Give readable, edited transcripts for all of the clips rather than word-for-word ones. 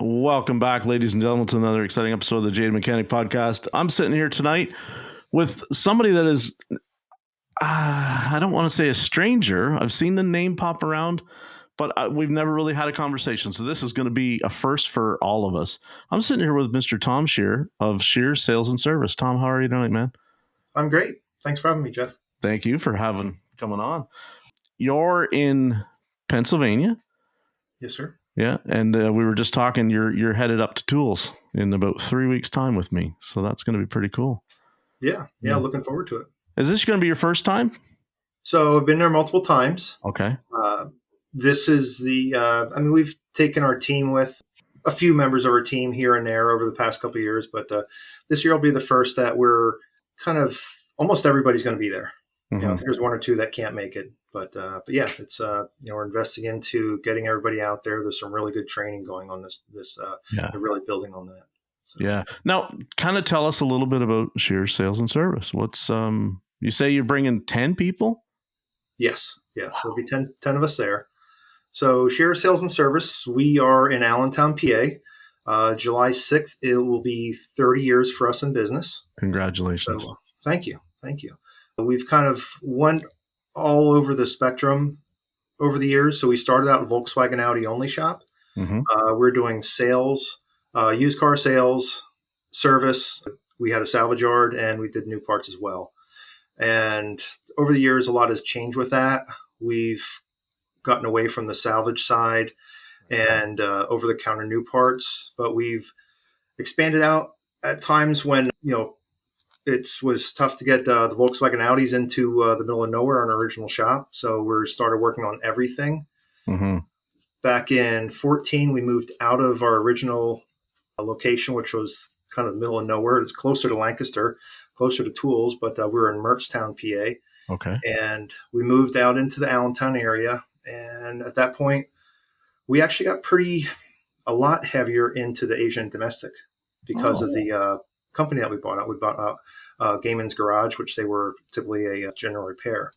Welcome back, ladies and gentlemen, to another exciting episode of the Jade Mechanic Podcast. I'm sitting here tonight with somebody that is, I don't want to say a stranger. I've seen the name pop around, but we've never really had a conversation. So this is going to be a first for all of us. I'm sitting here with Mr. Tom Schearer of Schearer Sales and Service. Tom, how are you tonight, man? I'm great. Thanks for having me, Jeff. Thank you for coming on. You're in Pennsylvania. Yes, sir. Yeah, and we were just talking. You're headed up to Tools in about 3 weeks' time with me, so that's going to be pretty cool. Yeah, looking forward to it. Is this going to be your first time? So I've been there multiple times. Okay. This is we've taken our team with a few members of our team here and there over the past couple of years, but this year will be the first that we're kind of almost everybody's going to be there. Mm-hmm. I think there's one or two that can't make it, but yeah, it's we're investing into getting everybody out there. There's some really good training going on this. They're really building on that. So. Yeah. Now, kind of tell us a little bit about Schearer Sales and Service. What's you say you're bringing 10 people? Yes. Yeah. So it'll be 10 of us there. So Schearer Sales and Service, we are in Allentown, PA. July 6th, it will be 30 years for us in business. Congratulations. So, thank you. We've kind of went all over the spectrum over the years. So we started out Volkswagen Audi only shop. Mm-hmm. We're doing sales, used car sales, service. We had a salvage yard and we did new parts as well. And over the years, a lot has changed with that. We've gotten away from the salvage side and over-the-counter new parts, but we've expanded out at times when, it was tough to get the Volkswagen Audis into the middle of nowhere in our original shop. So we started working on everything. Mm-hmm. Back in 2014, we moved out of our original location, which was kind of the middle of nowhere. It's closer to Lancaster, closer to Tools, but we were in Mertztown, PA. Okay. And we moved out into the Allentown area. And at that point, we actually got a lot heavier into the Asian domestic because of the company that we bought out. We bought out Gaiman's Garage, which they were typically a general repair.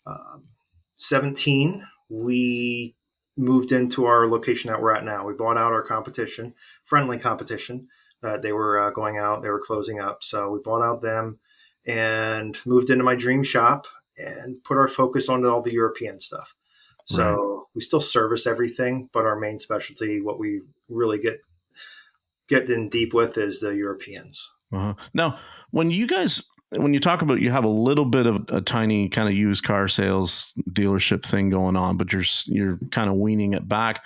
2017, we moved into our location that we're at now. We bought out our competition, friendly competition. They were going out, they were closing up. So we bought out them and moved into my dream shop and put our focus on all the European stuff. So we still service everything, but our main specialty, what we really get in deep with, is the Europeans. Uh-huh. Now, when you talk about, you have a little bit of a tiny kind of used car sales dealership thing going on, but you're kind of weaning it back.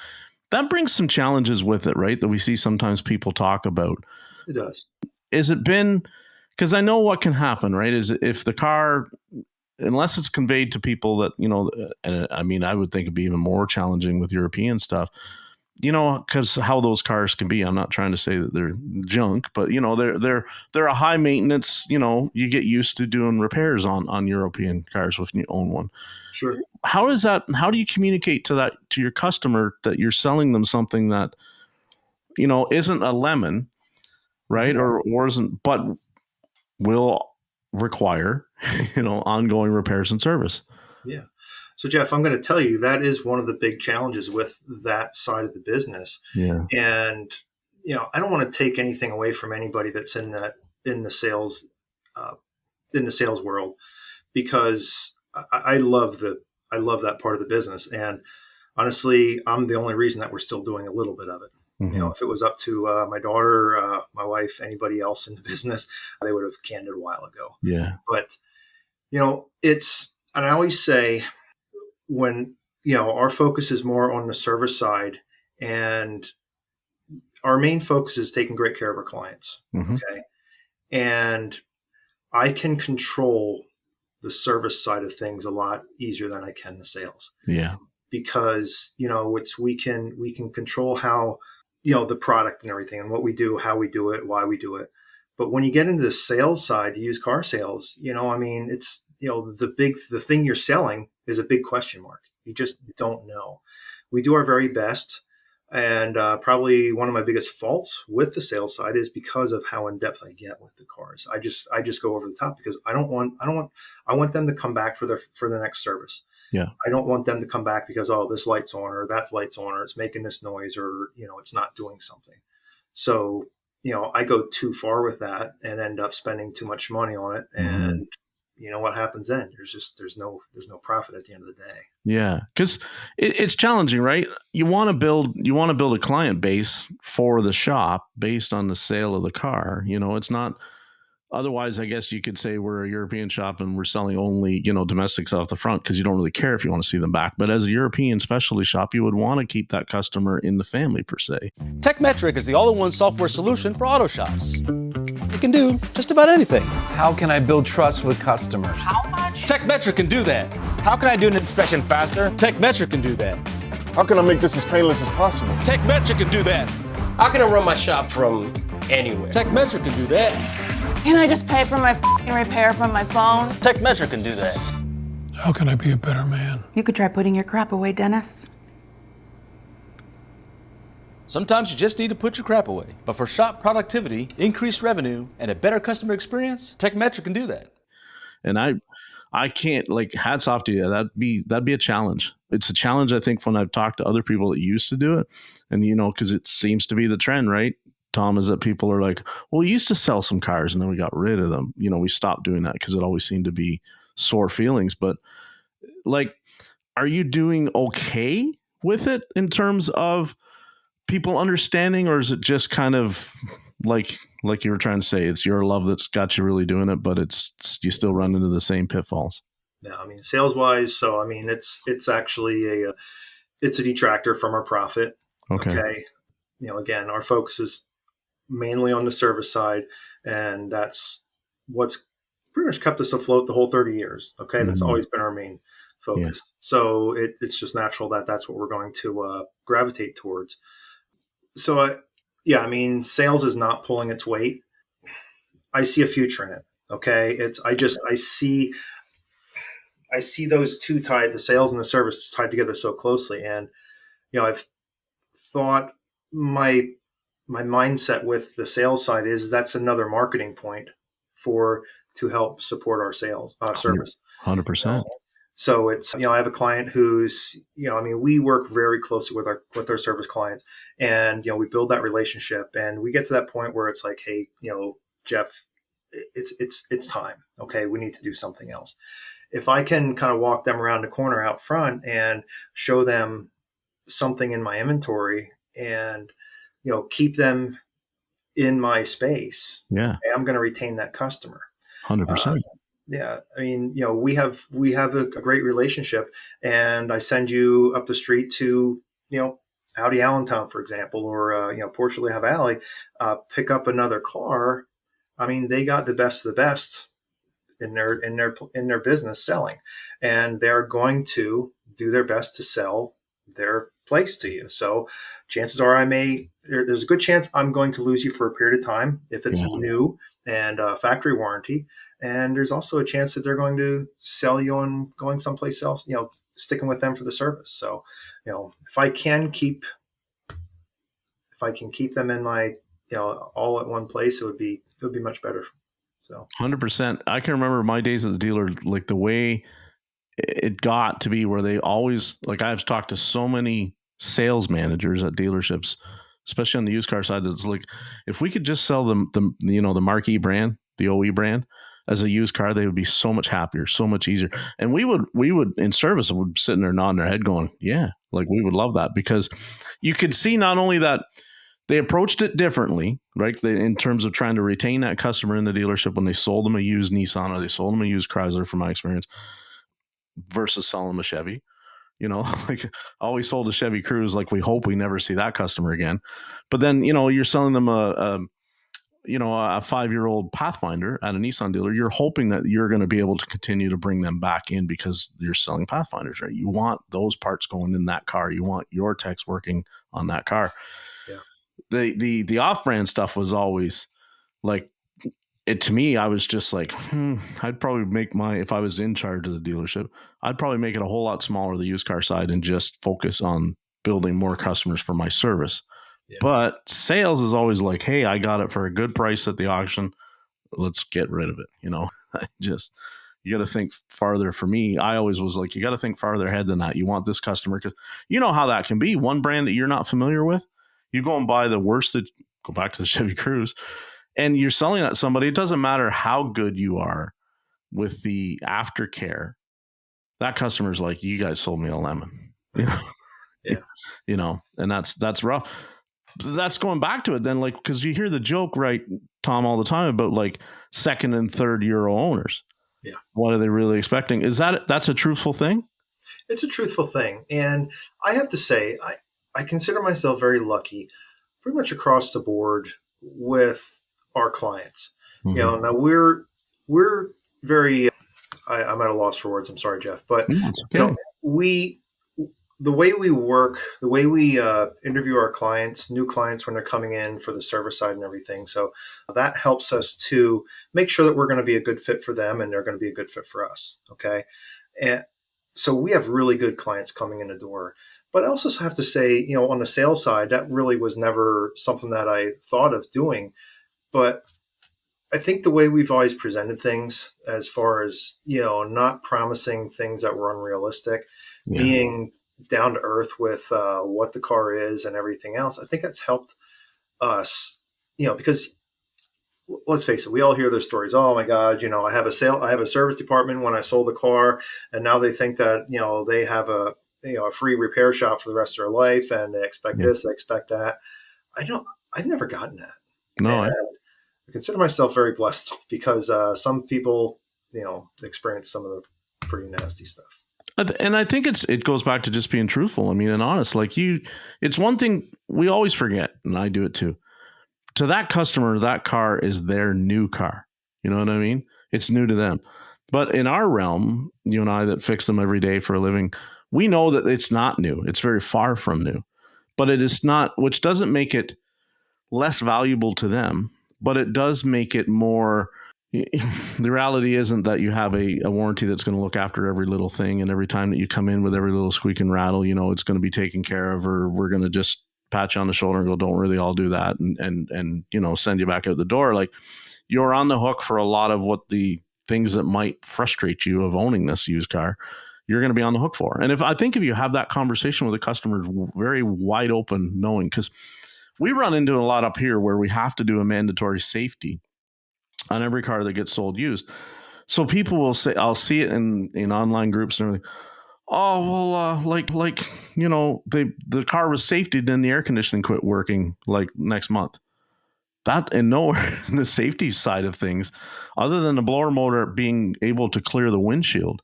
That brings some challenges with it, right? That we see sometimes people talk about. It does. Is it been, because I know what can happen, right? Is if the car, unless it's conveyed to people that, and I mean, I would think it'd be even more challenging with European stuff, because how those cars can be. I'm not trying to say that they're junk, but they're a high maintenance. You get used to doing repairs on European cars when you own one. Sure. How do you communicate to your customer that you're selling them something that isn't a lemon, right? Or isn't, but will require ongoing repairs and service? Yeah. So, Jeff, I'm going to tell you that is one of the big challenges with that side of the business. Yeah. And, I don't want to take anything away from anybody that's in the sales world, because I love that part of the business. And honestly, I'm the only reason that we're still doing a little bit of it. Mm-hmm. If it was up to my daughter, my wife, anybody else in the business, they would have canned it a while ago. Yeah. But, and I always say, when our focus is more on the service side, and our main focus is taking great care of our clients. Mm-hmm. Okay. And I can control the service side of things a lot easier than I can the sales. Yeah. Because, we can control how, the product and everything and what we do, how we do it, why we do it. But when you get into the sales side, used car sales, it's, the thing you're selling is a big question mark. You just don't know. We do our very best. And probably one of my biggest faults with the sales side is because of how in depth I get with the cars. I just go over the top, because I want them to come back for the next service. Yeah. I don't want them to come back because, oh, this light's on or that light's on or it's making this noise or, it's not doing something. So, I go too far with that and end up spending too much money on it. And what happens then? There's no profit at the end of the day. Yeah, because it's challenging, right? You want to build a client base for the shop based on the sale of the car. It's not. Otherwise, I guess you could say we're a European shop and we're selling only, domestics off the front because you don't really care if you want to see them back. But as a European specialty shop, you would want to keep that customer in the family per se. TechMetric is the all-in-one software solution for auto shops. It can do just about anything. How can I build trust with customers? How much? TechMetric can do that. How can I do an inspection faster? TechMetric can do that. How can I make this as painless as possible? TechMetric can do that. How can I run my shop from anywhere? TechMetric can do that. Can I just pay for my repair from my phone? TechMetric can do that. How can I be a better man? You could try putting your crap away, Dennis. Sometimes you just need to put your crap away. But for shop productivity, increased revenue, and a better customer experience, TechMetric can do that. And I can't, hats off to you. That'd be a challenge. It's a challenge, I think, when I've talked to other people that used to do it. And, because it seems to be the trend, right, Tom, is that people are like, well, we used to sell some cars and then we got rid of them. We stopped doing that because it always seemed to be sore feelings. But are you doing okay with it in terms of people understanding, or is it just kind of like you were trying to say, it's your love that's got you really doing it, but you still run into the same pitfalls? No, sales wise. So, it's actually it's a detractor from our profit. Okay. Again, our focus is mainly on the service side, and that's what's pretty much kept us afloat the whole 30 years. Okay. That's always been our main focus. Yeah. So it's just natural that that's what we're going to gravitate towards. So, sales is not pulling its weight. I see a future in it. Okay. I see those two tied, the sales and the service tied together so closely. And, I've thought my mindset with the sales side is that's another marketing point to help support our sales service. 100%. So it's, I have a client who's, we work very closely with our service clients, and, we build that relationship, and we get to that point where it's like, hey, Jeff, it's time. Okay. We need to do something else. If I can kind of walk them around the corner out front and show them something in my inventory and, keep them in my space, yeah, I'm going to retain that customer. 100%. Yeah. We have a great relationship, and I send you up the street to, Audi Allentown, for example, or, Porsche Le Havre Alley, pick up another car. They got the best of the best in their business selling, and they're going to do their best to sell their place to you. So chances are there's a good chance I'm going to lose you for a period of time if it's new and factory warranty. And there's also a chance that they're going to sell you on going someplace else, sticking with them for the service. So, if I can keep them in my, all at one place, it would be much better. So 100%. I can remember my days at the dealer, the way it got to be where they always, I've talked to so many sales managers at dealerships, especially on the used car side, that's if we could just sell them the marquee brand, the OE brand, as a used car, they would be so much happier, so much easier. And we would in service would sitting there nodding their head going, yeah, we would love that, because you could see not only that they approached it differently, right? In terms of trying to retain that customer in the dealership when they sold them a used Nissan or they sold them a used Chrysler, from my experience, versus selling them a Chevy. Always sold a Chevy Cruze, we hope we never see that customer again. But then, you're selling them a 5-year-old Pathfinder at a Nissan dealer. You're hoping that you're going to be able to continue to bring them back in because you're selling Pathfinders, right? You want those parts going in that car. You want your techs working on that car. Yeah. The off-brand stuff was always to me, I was just I'd probably make if I was in charge of the dealership, I'd probably make it a whole lot smaller, the used car side, and just focus on building more customers for my service. Yeah. But sales is always hey, I got it for a good price at the auction. Let's get rid of it. you got to think farther. For me, I always was like, you got to think farther ahead than that. You want this customer, because you know how that can be. One brand that you're not familiar with, you go and buy the worst that, go back to the Chevy Cruze, and you're selling that to somebody. It doesn't matter how good you are with the aftercare. That customer's like, you guys sold me a lemon, you know? Yeah. You know, and that's rough. That's going back to it then, like, because you hear the joke, right, Tom, all the time about like second and third euro owners. Yeah. What are they really expecting? That's a truthful thing? It's a truthful thing. And I have to say, I consider myself very lucky pretty much across the board with our clients. Mm-hmm. You know, now we're very, I'm at a loss for words. I'm sorry, Jeff, but it's okay. you know, the way we work, the way we interview our clients, new clients when they're coming in for the service side and everything. So that helps us to make sure that we're going to be a good fit for them and they're going to be a good fit for us. Okay. And so we have really good clients coming in the door. But I also have to say, you know, on the sales side, that really was never something that I thought of doing. But I think the way we've always presented things, as far as, you know, not promising things that were unrealistic, being down to earth with what the car is and everything else, I think that's helped us, you know, because let's face it, we all hear those stories. Oh my God, you know, I have a service department when I sold the car, and now they think that, you know, they have a free repair shop for the rest of their life, and they expect this, they expect that. I've never gotten that. No, I consider myself very blessed because some people, you know, experience some of the pretty nasty stuff. and I think it goes back to just being truthful. I mean, and honest. Like it's one thing we always forget, and I do it too. To that customer, that car is their new car. You know what I mean? It's new to them. But in our realm, you and I that fix them every day for a living, we know that it's not new. It's very far from new. But it is not, which doesn't make it less valuable to them, but it does make it more. The reality isn't that you have a warranty that's going to look after every little thing, and every time that you come in with every little squeak and rattle, you know, it's going to be taken care of, or we're going to just pat you on the shoulder and go, don't really all do that, and you know, send you back out the door. Like, you're on the hook for a lot of what the things that might frustrate you of owning this used car, you're going to be on the hook for. And if you have that conversation with the customer very wide open, knowing, because we run into a lot up here where we have to do a mandatory safety on every car that gets sold used. So people will say, I'll see it in online groups and everything. Oh, well, like, you know, the car was safety, then the air conditioning quit working like next month. That, and nowhere in the safety side of things, other than the blower motor being able to clear the windshield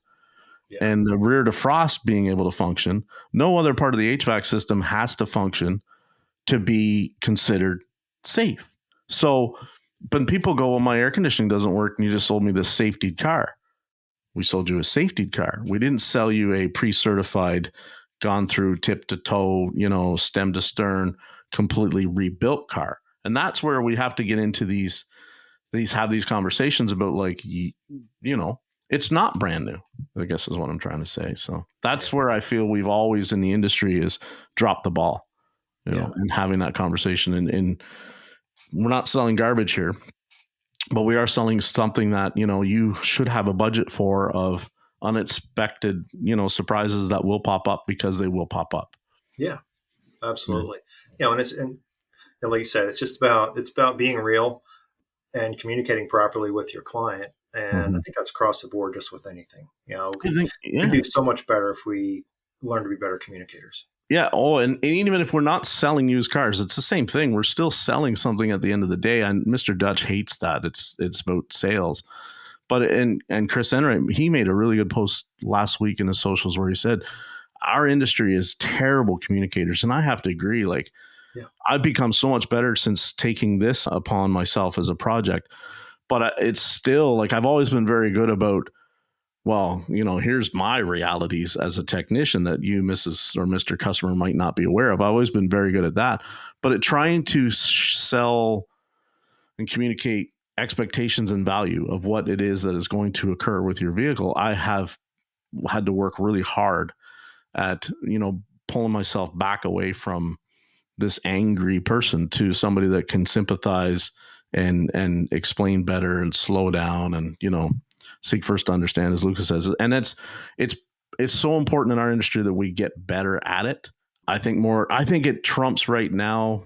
and the rear defrost being able to function, no other part of the HVAC system has to function to be considered safe. So, but people go, well, my air conditioning doesn't work, and you just sold me this safety car. We sold you a safety car. We didn't sell you a pre-certified, gone through tip to toe, you know, stem to stern, completely rebuilt car. And that's where we have to get into these conversations about, like, you know, it's not brand new, I guess is what I'm trying to say. So that's where I feel we've always in the industry is dropped the ball, you know, and having that conversation. And we're not selling garbage here, but we are selling something that, you know, you should have a budget for, of unexpected, you know, surprises that will pop up, because they will pop up. Yeah, absolutely. You know, and like you said, it's about being real and communicating properly with your client. And I think that's across the board, just with anything. You know, we can do so much better if we learn to be better communicators. Yeah. Oh, and even if we're not selling used cars, it's the same thing. We're still selling something at the end of the day. And Mr. Dutch hates that. It's about sales. But and Chris Enright, he made a really good post last week in his socials where he said, our industry is terrible communicators. And I have to agree. Like, I've become so much better since taking this upon myself as a project. But it's still, like, I've always been very good about, well, you know, here's my realities as a technician that you, Mrs. or Mr. Customer, might not be aware of. I've always been very good at that. But trying to sell and communicate expectations and value of what it is that is going to occur with your vehicle, I have had to work really hard at, you know, pulling myself back away from this angry person to somebody that can sympathize and explain better and slow down and, you know, seek first to understand, as Lucas says. And it's so important in our industry that we get better at it. I think it trumps right now.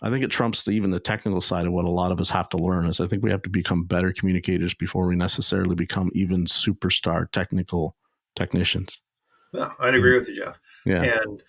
I think it trumps even the technical side of what a lot of us have to learn is I think we have to become better communicators before we necessarily become even superstar technical technicians. Yeah, I'd agree with you, Jeff. Yeah. And,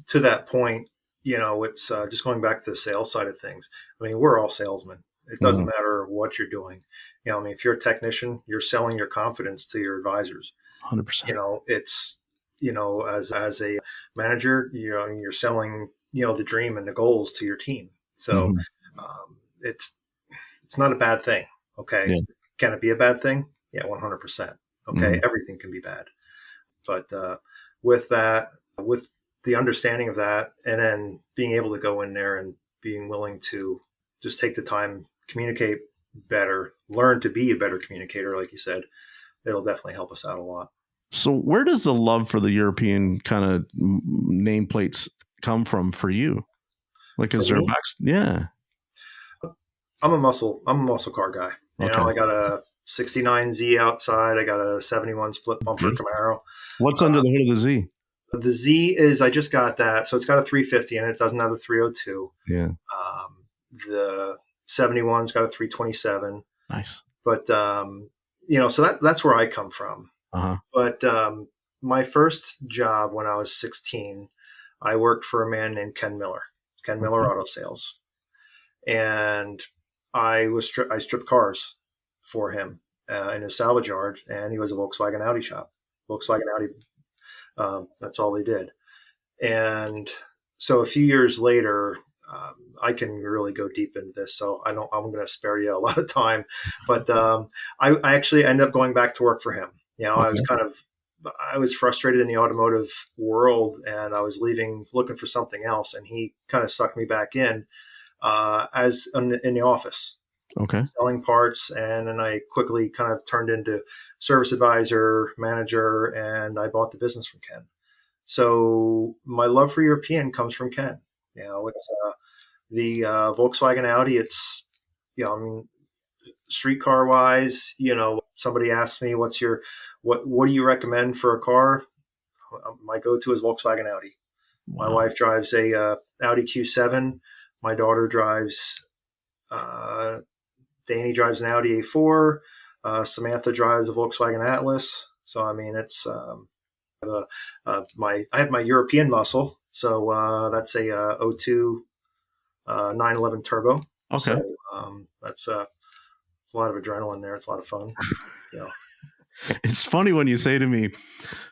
to that point, it's just going back to the sales side of things. I mean, we're all salesmen. It doesn't matter what you're doing. If you're a technician, you're selling your confidence to your advisors. 100%. It's, as a manager, you're selling, the dream and the goals to your team. So it's not a bad thing. Okay. Yeah. Can it be a bad thing? Yeah, 100%. Okay. Everything can be bad. But with the understanding of that, and then being able to go in there and being willing to just take the time, communicate better, learn to be a better communicator, like you said, it'll definitely help us out a lot. So where does the love for the European kind of nameplates come from for you? Like, is there yeah. I'm a muscle car guy. I got a 69Z outside. I got a 71 split bumper Camaro. What's under the hood of the Z? The Z is, I just got that. So it's got a 350 in it. It doesn't have the 302. Yeah. The 71's got a 327. Nice. But, so that's where I come from. Uh-huh. But my first job when I was 16, I worked for a man named Ken Miller Auto Sales. And I stripped cars for him in his salvage yard, and he was a Volkswagen Audi shop. Volkswagen Audi, that's all they did. And so a few years later, I can really go deep into this, so I'm going to spare you a lot of time. But I actually ended up going back to work for him. I was frustrated in the automotive world, and I was looking for something else, and he kind of sucked me back in as in the office. Okay. Selling parts, and then I quickly kind of turned into service advisor, manager, and I bought the business from Ken. So my love for European comes from Ken. It's the Volkswagen Audi. It's streetcar wise. Somebody asked me, what do you recommend for a car? My go-to is Volkswagen Audi. Wow. My wife drives a Audi Q7. My daughter drives. Danny drives an Audi A4. Samantha drives a Volkswagen Atlas. So I mean, it's I have my European muscle. So that's a 02 911 turbo. Okay. So that's a lot of adrenaline there. It's a lot of fun. It's funny when you say to me,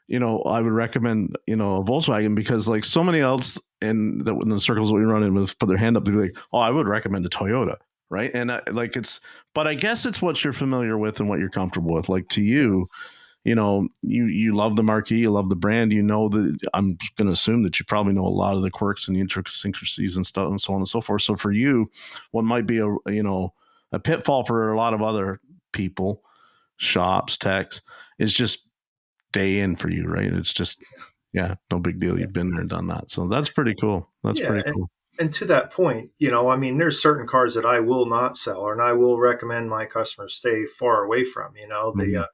I would recommend, a Volkswagen, because like so many else in the circles that we run in with put their hand up to be like, oh, I would recommend a Toyota. Right. And but I guess it's what you're familiar with and what you're comfortable with. Like to you, you love the marquee, you love the brand, that I'm going to assume that you probably know a lot of the quirks and the intricacies and stuff and so on and so forth. So for you, what might be a pitfall for a lot of other people, shops, techs, is just day in for you, right? It's just, no big deal. You've been there and done that. So that's pretty cool. Pretty cool. And to that point, there's certain cars that I will not sell, and I will recommend my customers stay far away from, the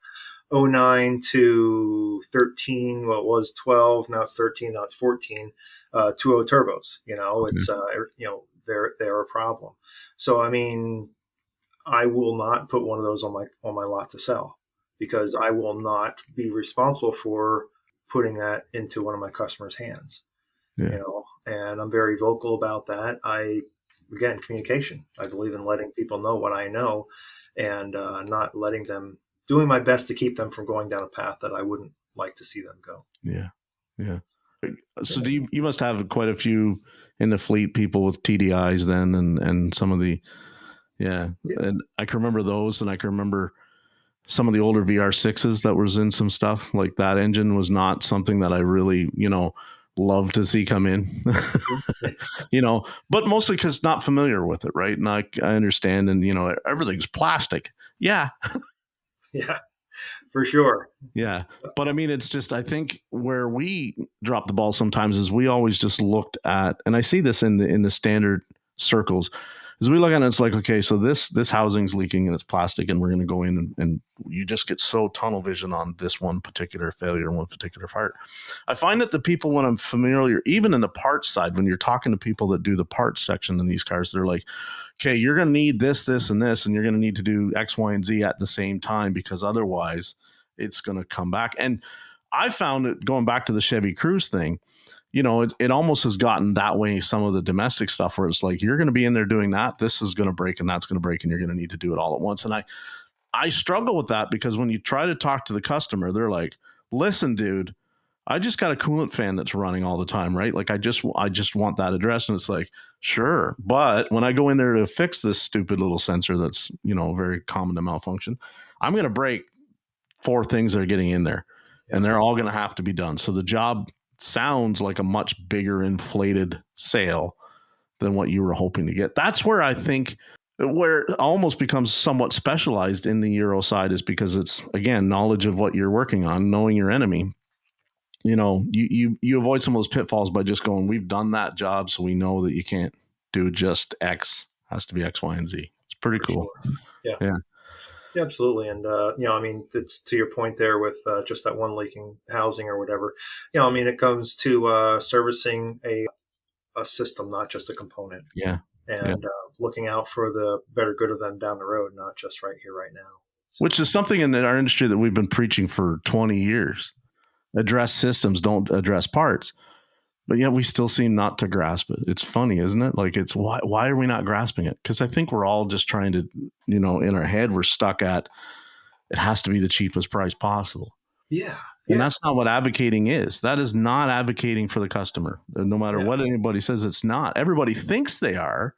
09 to 13, well, it was 12, now it's 13, now it's 14, 2.0 turbos, it's, they're a problem. So, I mean, I will not put one of those on my lot to sell, because I will not be responsible for putting that into one of my customers' hands. And I'm very vocal about that. Again, communication. I believe in letting people know what I know, and not letting them, doing my best to keep them from going down a path that I wouldn't like to see them go. Yeah. Yeah. So you must have quite a few in the fleet, people with TDIs then, and some of the, and I can remember those, and I can remember some of the older VR6s that was in some stuff. Like that engine was not something that I really, love to see come in, but mostly because not familiar with it. Right. And I understand. And, everything's plastic. Yeah. Yeah, for sure. Yeah. But I mean, it's just, I think where we drop the ball sometimes is we always just looked at, and I see this in the standard circles, As we look at it, it's like, okay, so this housing's leaking and it's plastic, and we're going to go in and you just get so tunnel vision on this one particular failure, one particular part. I find that the people, when I'm familiar, even in the parts side, when you're talking to people that do the parts section in these cars, they're like, okay, you're going to need this, this, and this, and you're going to need to do X, Y, and Z at the same time, because otherwise it's going to come back. And I found it, going back to the Chevy Cruze thing, it almost has gotten that way. Some of the domestic stuff where it's like, you're going to be in there doing that. This is going to break and that's going to break, and you're going to need to do it all at once. And I struggle with that, because when you try to talk to the customer, they're like, listen, dude, I just got a coolant fan that's running all the time, right? Like I just want that addressed. And it's like, sure. But when I go in there to fix this stupid little sensor that's, very common to malfunction, I'm going to break 4 things that are getting in there, and they're all going to have to be done. So the job sounds like a much bigger inflated sale than what you were hoping to get. That's where I think where it almost becomes somewhat specialized in the Euro side, is because it's, again, knowledge of what you're working on, knowing your enemy. You avoid some of those pitfalls by just going, we've done that job, so we know that you can't do just X. It has to be X, Y, and Z. It's pretty cool. Sure. Yeah. Yeah, absolutely. And, it's to your point there with just that one leaking housing or whatever. It comes to servicing a system, not just a component. Yeah. And looking out for the better good of them down the road, not just right here, right now. So, which is something in our industry that we've been preaching for 20 years. Address systems, don't address parts. But yet we still seem not to grasp it. It's funny, isn't it? Like, it's why are we not grasping it? Because I think we're all just trying to, in our head, we're stuck at, it has to be the cheapest price possible. Yeah. And that's not what advocating is. That is not advocating for the customer. No matter what anybody says, it's not. Everybody thinks they are,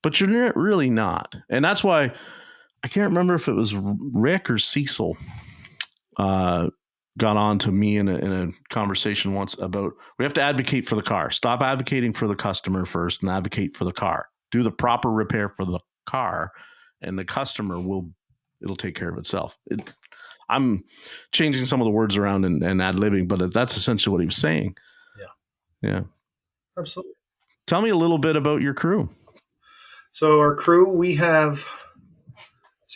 but you're really not. And that's why I can't remember if it was Rick or Cecil got on to me in a conversation once about, we have to advocate for the car. Stop advocating for the customer first and advocate for the car. Do the proper repair for the car, and the customer it'll take care of itself. I'm changing some of the words around and ad-libbing, but that's essentially what he was saying. Yeah. Absolutely. Tell me a little bit about your crew. So our crew, we have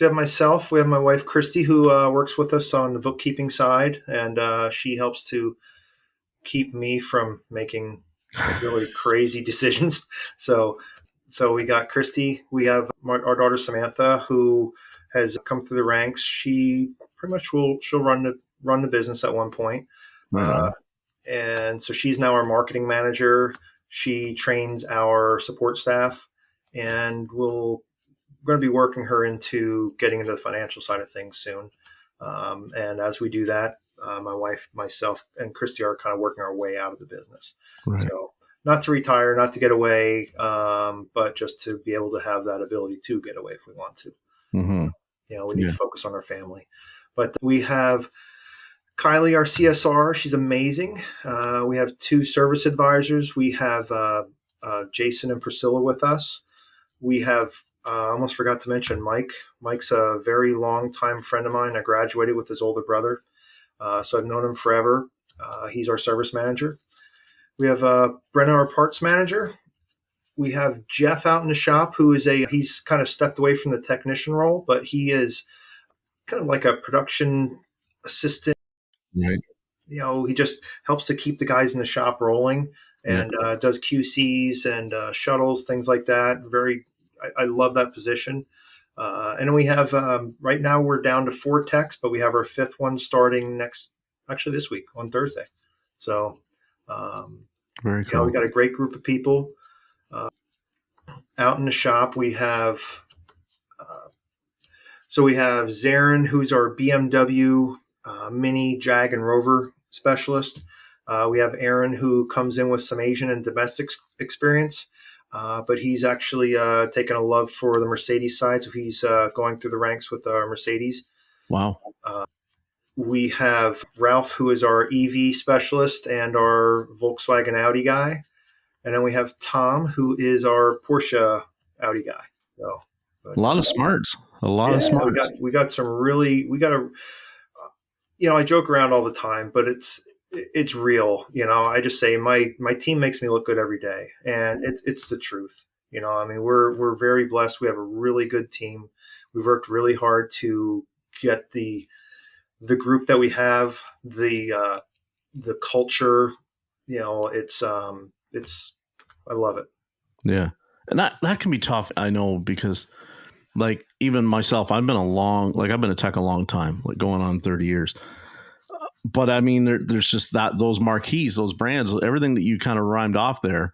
myself, we have my wife, Christy, who works with us on the bookkeeping side, and she helps to keep me from making really crazy decisions. So we got Christy. We have our daughter, Samantha, who has come through the ranks. She pretty much she'll run the business at one point. And so she's now our marketing manager. She trains our support staff, and we're going to be working her into getting into the financial side of things soon. And as we do that, my wife, myself, and Christy are kind of working our way out of the business. Right. So not to retire, not to get away, but just to be able to have that ability to get away if we want to. Mm-hmm. We need to focus on our family. But we have Kylie, our CSR. She's amazing. We have 2 service advisors. We have Jason and Priscilla with us. We have, I almost forgot to mention Mike. Mike's a very long-time friend of mine. I graduated with his older brother. So I've known him forever. He's our service manager. We have Brenna, our parts manager. We have Jeff out in the shop, who is he's kind of stepped away from the technician role, but he is kind of like a production assistant. Right. He just helps to keep the guys in the shop rolling, and does QCs and shuttles, things like that. I love that position. And then we have, right now we're down to 4 techs, but we have our 5th one starting this week on Thursday. So, very cool. We got a great group of people out in the shop. We have, we have Zarin, who's our BMW Mini, Jag, and Rover specialist. We have Aaron, who comes in with some Asian and domestic experience, but he's actually taken a love for the Mercedes side, so he's going through the ranks with our Mercedes. Wow. We have Ralph, who is our EV specialist and our Volkswagen Audi guy. And then we have Tom, who is our Porsche Audi guy. So, a lot of smarts. A lot of smarts. We got some really, I joke around all the time, but it's real. I just say my team makes me look good every day, and it's the truth. You know, I mean, we're very blessed. We have a really good team. We've worked really hard to get the group that we have, the culture. You know, it's I love it. Yeah. And that can be tough, I know, because like even myself, I've been a tech a long time, like going on 30 years. But I mean, there's just those marquees, those brands, everything that you kind of rhymed off there.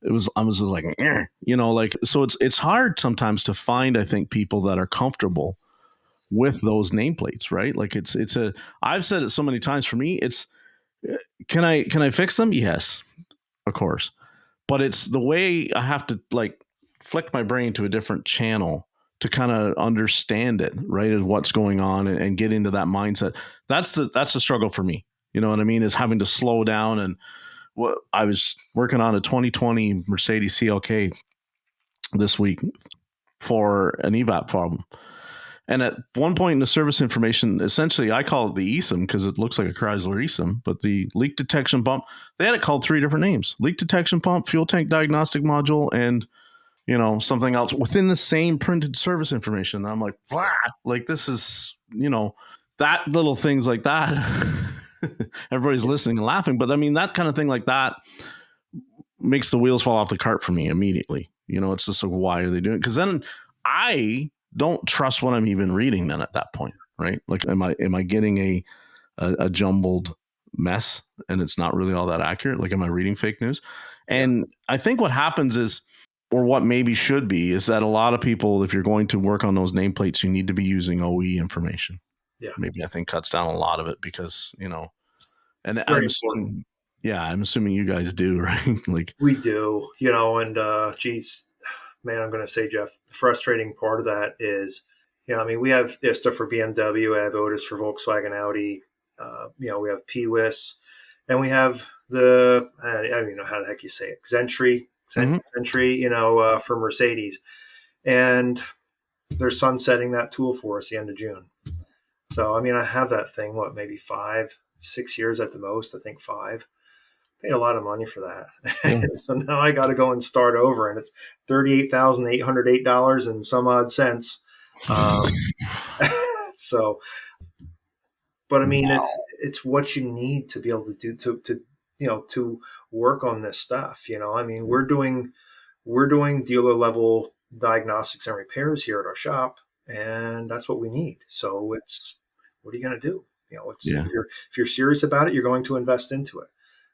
I was just like, you know, like, so it's hard sometimes to find, I think, people that are comfortable with those nameplates, right? Like I've said it so many times. For me, it's, can I fix them? Yes, of course. But it's the way I have to like flick my brain to a different channel to kind of understand it, right? Is what's going on and get into that mindset. That's the struggle for me. You know what I mean? Is having to slow down. And what I was working on a 2020 Mercedes CLK this week for an evap problem. And at one point in the service information, essentially, I call it the ESIM because it looks like a Chrysler ESIM, but the leak detection pump, they had it called 3 different names: leak detection pump, fuel tank diagnostic module, and, you know, something else within the same printed service information. And I'm like, wow, like this is, you know, that little things like that. Everybody's listening and laughing. But I mean, that kind of thing like that makes the wheels fall off the cart for me immediately. You know, it's just like, why are they doing it? Because then I don't trust what I'm even reading then at that point, right? Like, am I getting a jumbled mess and it's not really all that accurate? Like, am I reading fake news? And I think what happens is, or what maybe should be, is that a lot of people, if you're going to work on those nameplates, you need to be using OE information. Yeah. Maybe I think cuts down a lot of it because, you know, and I'm assuming you guys do, right? Like we do, you know, and geez, man, I'm going to say, Jeff, the frustrating part of that is, you know, I mean, we have stuff for BMW, we have Otis for Volkswagen, Audi, you know, we have PWIS, and we have I don't even know how the heck you say it, Xentry, you know, for Mercedes. And they're sunsetting that tool for us the end of June. So, I mean, I have that thing, maybe 5, 6 years at the most, I think 5. Paid a lot of money for that. So now I got to go and start over, and it's $38,808 and some odd cents. So, but I mean, it's what you need to be able to do to you know, to work on this stuff. You know, I mean, we're doing dealer level diagnostics and repairs here at our shop, and that's what we need. So it's, what are you going to do? You know, it's, if you're serious about it, you're going to invest into it.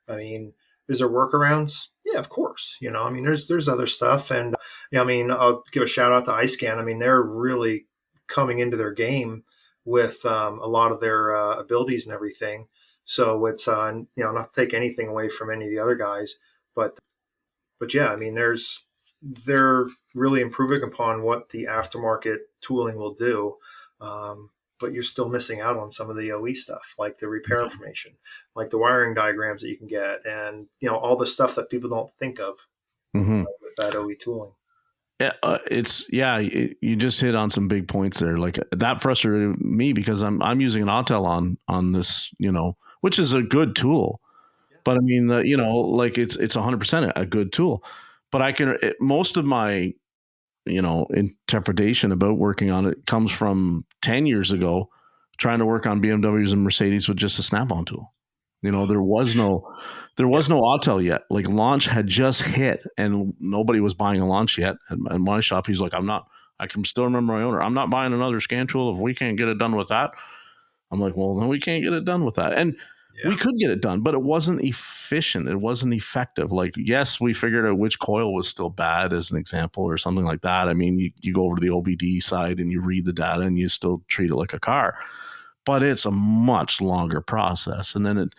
I mean, is there workarounds? Yeah, of course. You know, I mean, there's other stuff. And, you know, I mean, I'll give a shout out to iScan. I mean, they're really coming into their game with a lot of their abilities and everything. So it's, you know, not to take anything away from any of the other guys, but yeah, I mean, they're really improving upon what the aftermarket tooling will do. But you're still missing out on some of the OE stuff, like the repair information, like the wiring diagrams that you can get, and, you know, all the stuff that people don't think of with that OE tooling. Yeah, you just hit on some big points there. Like, that frustrated me because I'm using an Autel on this, you know, which is a good tool, but I mean, you know, like it's 100% a good tool, but most of my, you know, interpretation about working on it comes from 10 years ago, trying to work on BMWs and Mercedes with just a snap-on tool. You know, there was no Autel yet. Like, launch had just hit and nobody was buying a launch yet. And my shop, he's like, I can still remember my owner. I'm not buying another scan tool if we can't get it done with that. I'm like, well, then we can't get it done with that. And we could get it done, but it wasn't efficient. It wasn't effective. Like, yes, we figured out which coil was still bad as an example or something like that. I mean, you go over to the OBD side and you read the data and you still treat it like a car, but it's a much longer process. And then it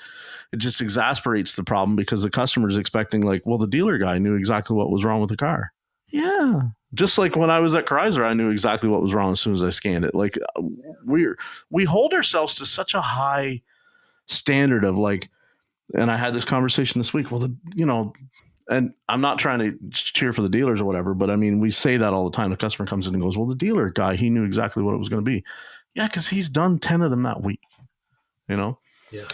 just exasperates the problem because the customer is expecting, like, well, the dealer guy knew exactly what was wrong with the car. Yeah. Just like when I was at Chrysler, I knew exactly what was wrong as soon as I scanned it. Like, we hold ourselves to such a high standard of, like, and I had this conversation this week. Well, you know, and I'm not trying to cheer for the dealers or whatever, but I mean, we say that all the time. The customer comes in and goes, well, the dealer guy, he knew exactly what it was going to be. Yeah, because he's done 10 of them that week, you know? Yeah.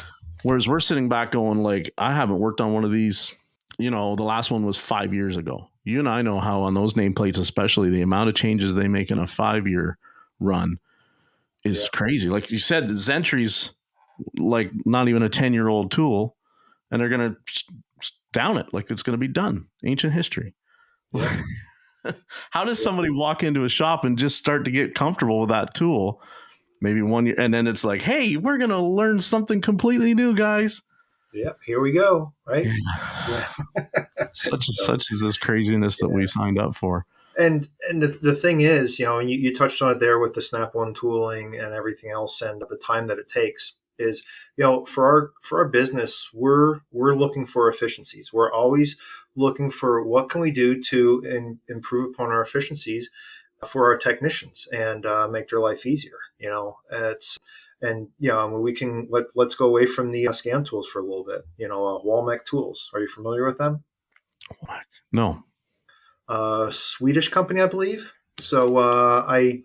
Whereas we're sitting back going, like, I haven't worked on one of these, you know, the last one was 5 years ago, you and I know how on those nameplates, especially the amount of changes they make in a 5-year run is crazy. Like you said, the Zentry's like not even a 10-year-old tool, and they're going to down it like it's going to be done. Ancient history. Yeah. How does somebody walk into a shop and just start to get comfortable with that tool? Maybe 1 year, and then it's like, hey, we're going to learn something completely new, guys. Yep, here we go, right? Yeah. such is this craziness that we signed up for. And the thing is, and you touched on it there with the Snap One tooling and everything else, and the time that it takes is, for our business, we're looking for efficiencies. We're always looking for what can we do to improve upon our efficiencies for our technicians and make their life easier. We can let's go away from the scan tools for a little bit. Walmec tools. Are you familiar with them? No. Swedish company, I believe. So I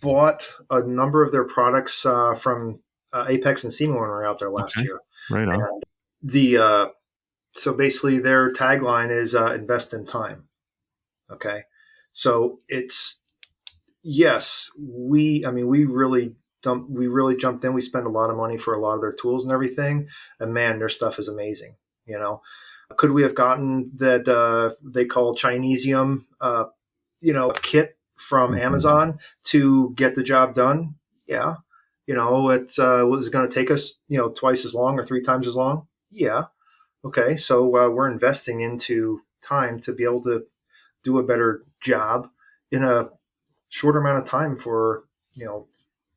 bought a number of their products from Apex and Seaman when we were out there last year. Right on. And so basically their tagline is invest in time. Okay. So it's, yes, we really jumped in. We spend a lot of money for a lot of their tools and everything. And man, their stuff is amazing. Could we have gotten that they call Chinesium, kit from Amazon to get the job done? Yeah. It was going to take us, twice as long or 3 times as long. Yeah. Okay. So we're investing into time to be able to do a better job in a shorter amount of time for,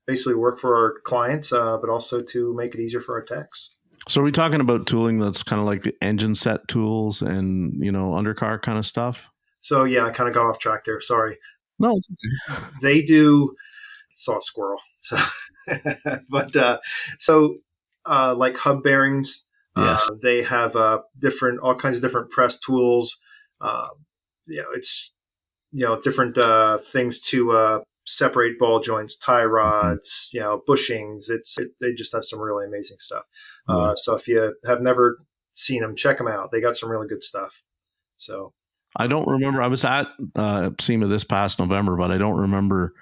basically work for our clients, but also to make it easier for our techs. So are we talking about tooling that's kind of like the engine set tools and, undercar kind of stuff? So yeah, I kind of got off track there. Sorry. No, it's okay. They do. Saw a squirrel. So, but like hub bearings, yes. They have all kinds of different press tools. It's different things to separate ball joints, tie rods, bushings. They just have some really amazing stuff. So if you have never seen them, check them out. They got some really good stuff. So I don't remember. I was at SEMA this past November, but I don't remember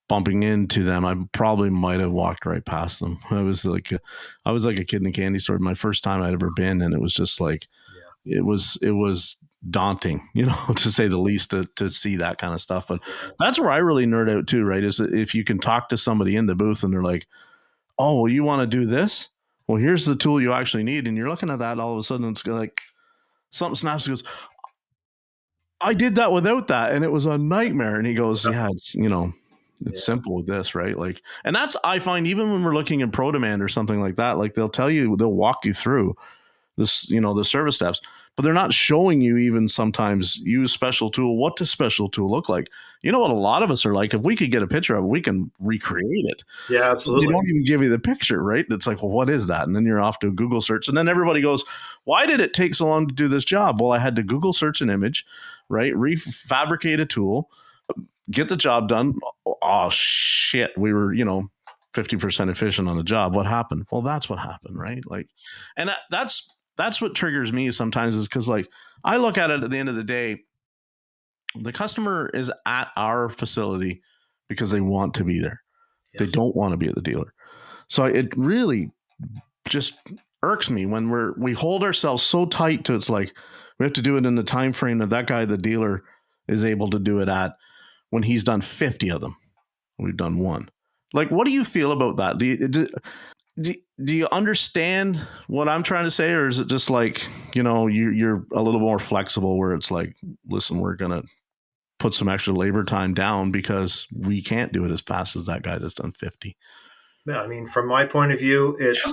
bumping into them. I probably might have walked right past them. I was like a kid in a candy store. My first time I'd ever been, and it was just like, it was daunting, to say the least, to see that kind of stuff. But that's where I really nerd out too, right? Is if you can talk to somebody in the booth and they're like, oh, well, you want to do this? Well, here's the tool you actually need. And you're looking at that, all of a sudden it's like something snaps and goes, I did that without that, and it was a nightmare. And he goes, yeah, it's simple with this, right? Like, and that's, I find, even when we're looking at Pro Demand or something like that, like they'll walk you through this, the service steps, but they're not showing you even sometimes use special tool. What does special tool look like? You know what a lot of us are like? If we could get a picture of it, we can recreate it. Yeah, absolutely. They don't even give you the picture, right? It's like, well, what is that? And then you're off to a Google search. And then everybody goes, why did it take so long to do this job? Well, I had to Google search an image, right? Refabricate a tool, get the job done. Oh, shit. We were, 50% efficient on the job. What happened? Well, that's what happened, right? Like, and that's what triggers me sometimes, is because, like, I look at it at the end of the day, the customer is at our facility because they want to be there. Yes. They don't want to be at the dealer. So it really just irks me when we hold ourselves so tight to, it's like we have to do it in the time frame that guy, the dealer, is able to do it at, when he's done 50 of them. We've done 1. Like, what do you feel about that? Do you understand what I'm trying to say? Or is it just like, you're a little more flexible where it's like, listen, we're going to put some extra labor time down because we can't do it as fast as that guy that's done 50. Yeah. I mean, from my point of view, it's,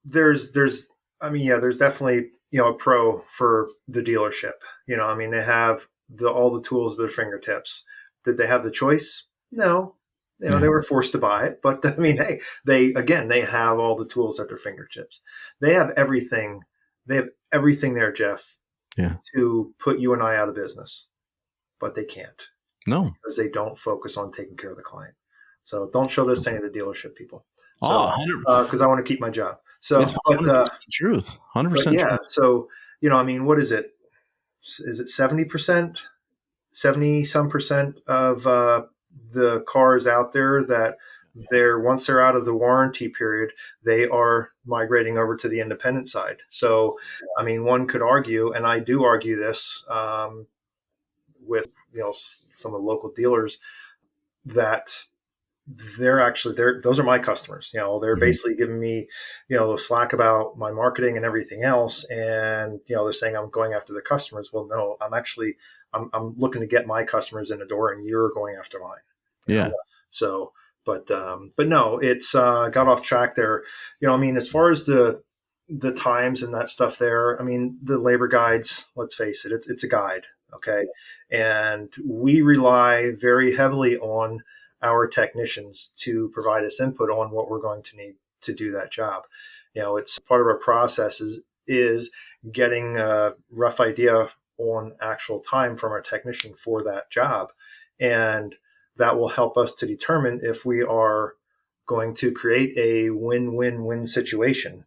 there's definitely, a pro for the dealership. They have all the tools at their fingertips. Did they have the choice? No. They were forced to buy it, but hey, they have all the tools at their fingertips. They have everything. They have everything there, Jeff, to put you and I out of business, but they can't. No, because they don't focus on taking care of the client. So don't show this to any of the dealership people. Because I want to keep my job. So, it's 100% truth, 100%. Yeah. Truth. So, what is it? is it 70%, 70 some percent of the cars out there that once they're out of the warranty period, they are migrating over to the independent side. So, I mean, one could argue, and I do argue this with some of the local dealers, that those are my customers. They're basically giving me slack about my marketing and everything else, and they're saying I'm going after the customers. Well, no, I'm looking to get my customers in the door, and you're going after mine. Yeah. So, but no, it's got off track there. I mean, as far as the times and that stuff there, I mean, the labor guides, let's face it, it's a guide. Okay. And we rely very heavily on our technicians to provide us input on what we're going to need to do that job. It's part of our process is getting a rough idea on actual time from our technician for that job. And that will help us to determine if we are going to create a win-win-win situation.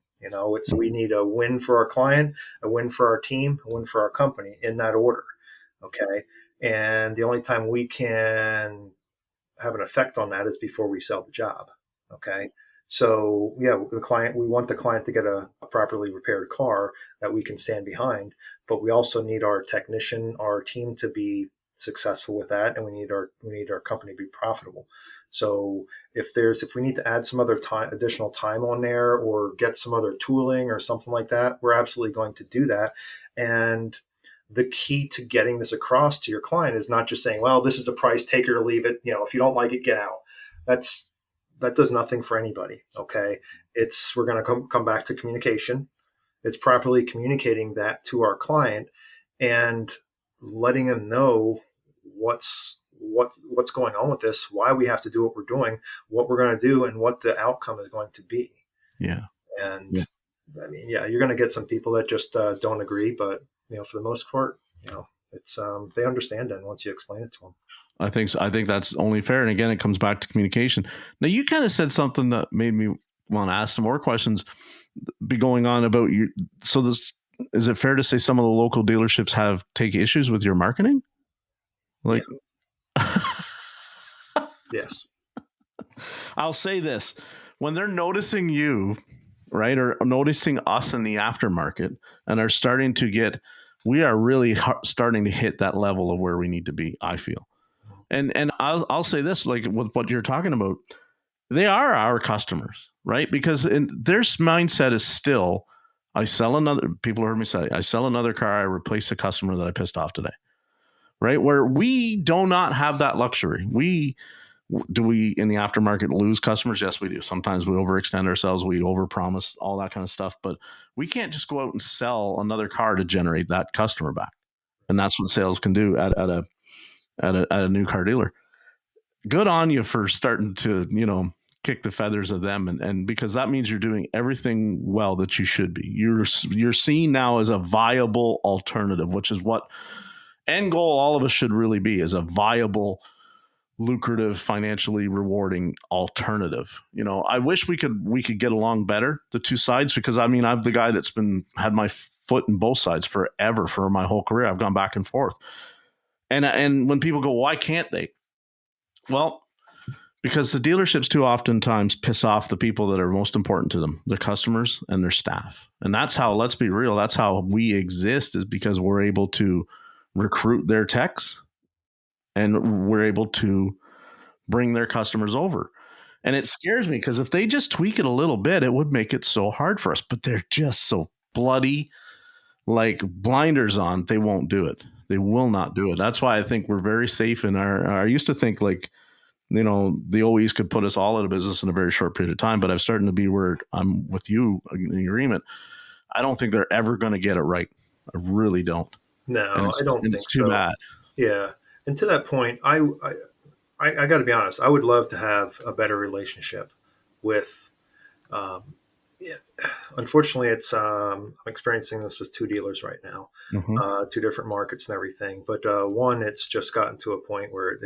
We need a win for our client, a win for our team, a win for our company, in that order. Okay. And the only time we can have an effect on that is before we sell the job. Okay. So we want the client to get a properly repaired car that we can stand behind, but we also need our technician, our team to be successful with that. And we need our company to be profitable. So if we need to add some additional time on there, or get some other tooling or something like that, we're absolutely going to do that. And the key to getting this across to your client is not just saying, well, this is a price, take it or leave it. If you don't like it, get out. That does nothing for anybody. Okay. We're going to come back to communication. It's properly communicating that to our client and letting them know what's going on with this, why we have to do what we're doing, what we're going to do, and what the outcome is going to be. Yeah. And I mean, you're going to get some people that just don't agree, but for the most part, it's they understand it once you explain it to them. I think so. I think that's only fair. And again, it comes back to communication. Now, you kind of said something that made me want to ask some more questions be going on about you. So is it fair to say some of the local dealerships take issues with your marketing? Like, yes. I'll say this: when they're noticing you, right, or noticing us in the aftermarket, and are starting to we are really starting to hit that level of where we need to be, I feel. And I'll say this, like with what you're talking about, they are our customers, right? Because their mindset is still, people heard me say, I sell another car, I replace a customer that I pissed off today, right? Where we do not have that luxury. Do we in the aftermarket lose customers? Yes, we do. Sometimes we overextend ourselves, we overpromise, all that kind of stuff. But we can't just go out and sell another car to generate that customer back. And that's what sales can do at a new car dealer. Good on you for starting to, kick the feathers of them. And because that means you're doing everything well that you should be. You're seen now as a viable alternative, which is what end goal all of us should really be, is a viable, lucrative, financially rewarding alternative. I wish we could get along better, the two sides, because I mean, I'm the guy that's had my foot in both sides forever, for my whole career. I've gone back and forth. And when people go, why can't they? Well, because the dealerships too oftentimes piss off the people that are most important to them, their customers and their staff. And that's how, let's be real, that's how we exist, is because we're able to recruit their techs and we're able to bring their customers over. And it scares me, because if they just tweak it a little bit, it would make it so hard for us. But they're just so bloody, like blinders on. They won't do it. They will not do it. That's why I think we're very safe in I used to think like, the OEs could put us all out of business in a very short period of time, but I'm starting to be where I'm with you in agreement. I don't think they're ever going to get it right. I really don't. No, I don't think it's too bad. Yeah. And to that point, I got to be honest, I would love to have a better relationship with, unfortunately, I'm experiencing this with two dealers right now, two different markets and everything. But one, it's just gotten to a point where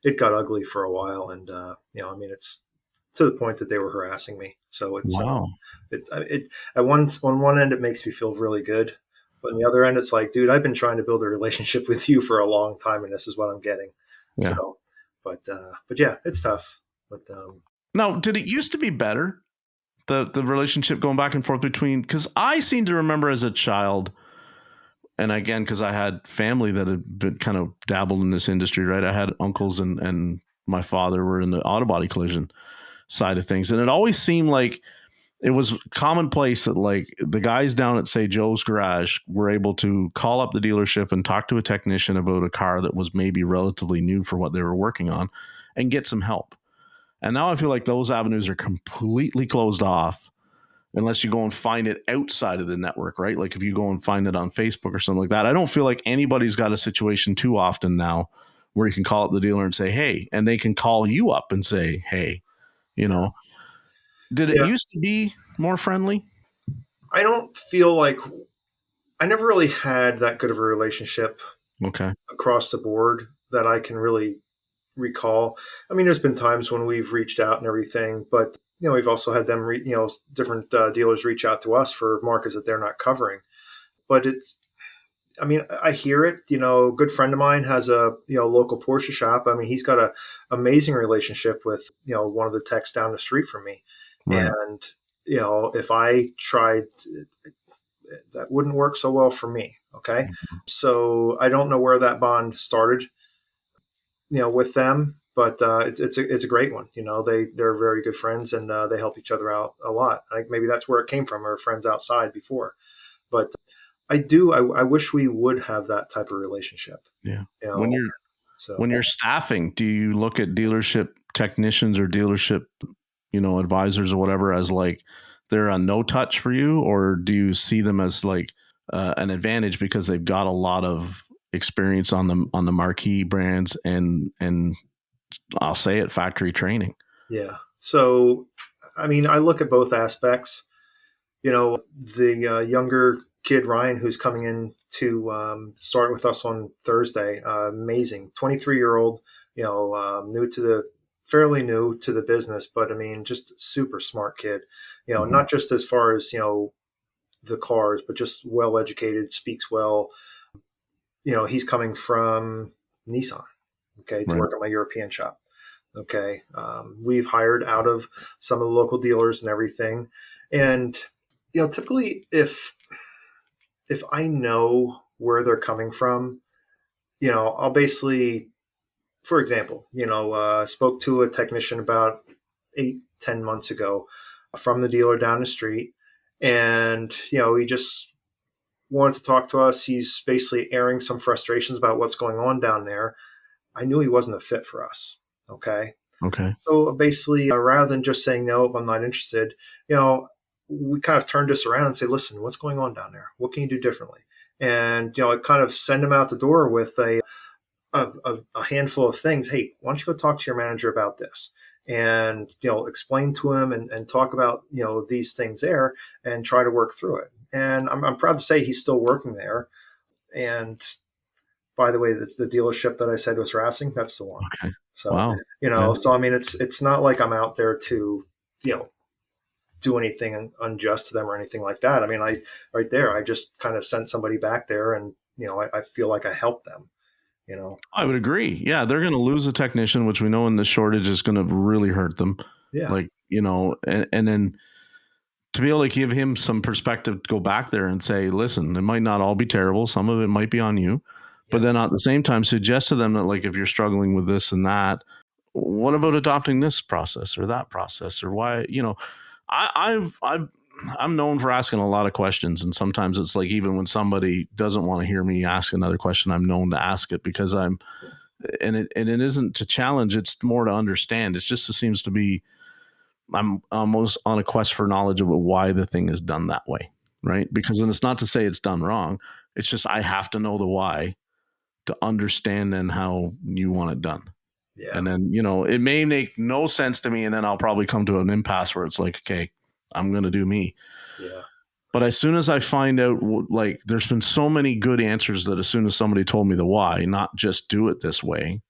it got ugly for a while, and I mean, it's to the point that they were harassing me. So it's wow. On one end, it makes me feel really good, But on the other end, it's like, dude, I've been trying to build a relationship with you for a long time, and this is what I'm getting. Yeah. So, but yeah, it's tough. But now, did it used to be better? The relationship going back and forth between, because I seem to remember as a child, and again, because I had family that had been kind of dabbled in this industry, right? I had uncles and my father were in the auto body collision side of things. And it always seemed like it was commonplace that like the guys down at, say, Joe's Garage were able to call up the dealership and talk to a technician about a car that was maybe relatively new for what they were working on and get some help. And now I feel like those avenues are completely closed off unless you go and find it outside of the network, right? Like if you go and find it on Facebook or something like that. I don't feel like anybody's got a situation too often now where you can call up the dealer and say, hey, and they can call you up and say, hey, you know. Did it yeah, used to be more friendly? I don't feel like I never really had that good of a relationship Okay. across the board that I can really recall. I mean, there's been times when we've reached out and everything, but we've also had them, different dealers reach out to us for markets that they're not covering. But I mean, I hear it. A good friend of mine has a local Porsche shop. I mean, he's got a amazing relationship with one of the techs down the street from me, Right. and if I tried, that wouldn't work so well for me. Okay, so I don't know where that bond started, with them, but it's a great one. They're very good friends, and they help each other out a lot. I think maybe that's where it came from. Our friends outside before, but I wish we would have that type of relationship. Yeah. You know, When you're so when you're staffing, do you look at dealership technicians or dealership, advisors or whatever as like they're a no touch for you, or do you see them as like an advantage because they've got a lot of experience on the marquee brands and I'll say it, factory training? yeah. So I mean, I look at both aspects. The younger kid Ryan, who's coming in to start with us on Thursday, amazing, 23-year-old. Fairly new to the business, but I mean, just super smart kid. Not just as far as the cars, but just well educated, speaks well. He's coming from Nissan, okay, to Right. work at my European shop. Okay, we've hired out of some of the local dealers and everything, and typically if I know where they're coming from, I'll basically, for example, spoke to a technician about 8-10 months ago from the dealer down the street, and he just wanted to talk to us. He's basically airing some frustrations about what's going on down there. I knew he wasn't a fit for us. Okay. Okay. So basically, rather than just saying, no, I'm not interested, we kind of turned this around and say, listen, what's going on down there? What can you do differently? And, kind of send him out the door with a handful of things. Hey, why don't you go talk to your manager about this? And, explain to him and talk about, these things there and try to work through it. And I'm proud to say he's still working there. And by the way, that's the dealership that I said was harassing. That's the one. Okay. So, Wow. Yeah. so I mean, it's not like I'm out there to, do anything unjust to them or anything like that. I mean, I just kind of sent somebody back there and, I feel like I helped them, I would agree. Yeah, they're going to lose a technician, which we know in the shortage is going to really hurt them. Yeah. Like, and then to be able to give him some perspective to go back there and say, listen, it might not all be terrible. Some of it might be on you. But then at the same time, suggest to them that, like, if you're struggling with this and that, what about adopting this process or that process, or why, I'm known for asking a lot of questions. And sometimes it's like, even when somebody doesn't want to hear me ask another question, I'm known to ask it because and it isn't to challenge. It's more to understand. It seems to be, I'm almost on a quest for knowledge about why the thing is done that way. Right. Because then it's not to say it's done wrong. It's just, I have to know the why to understand then how you want it done. Yeah. And then, it may make no sense to me. And then I'll probably come to an impasse where it's like, okay, I'm going to do me. Yeah. But as soon as I find out, like, there's been so many good answers that as soon as somebody told me the why, not just do it this way,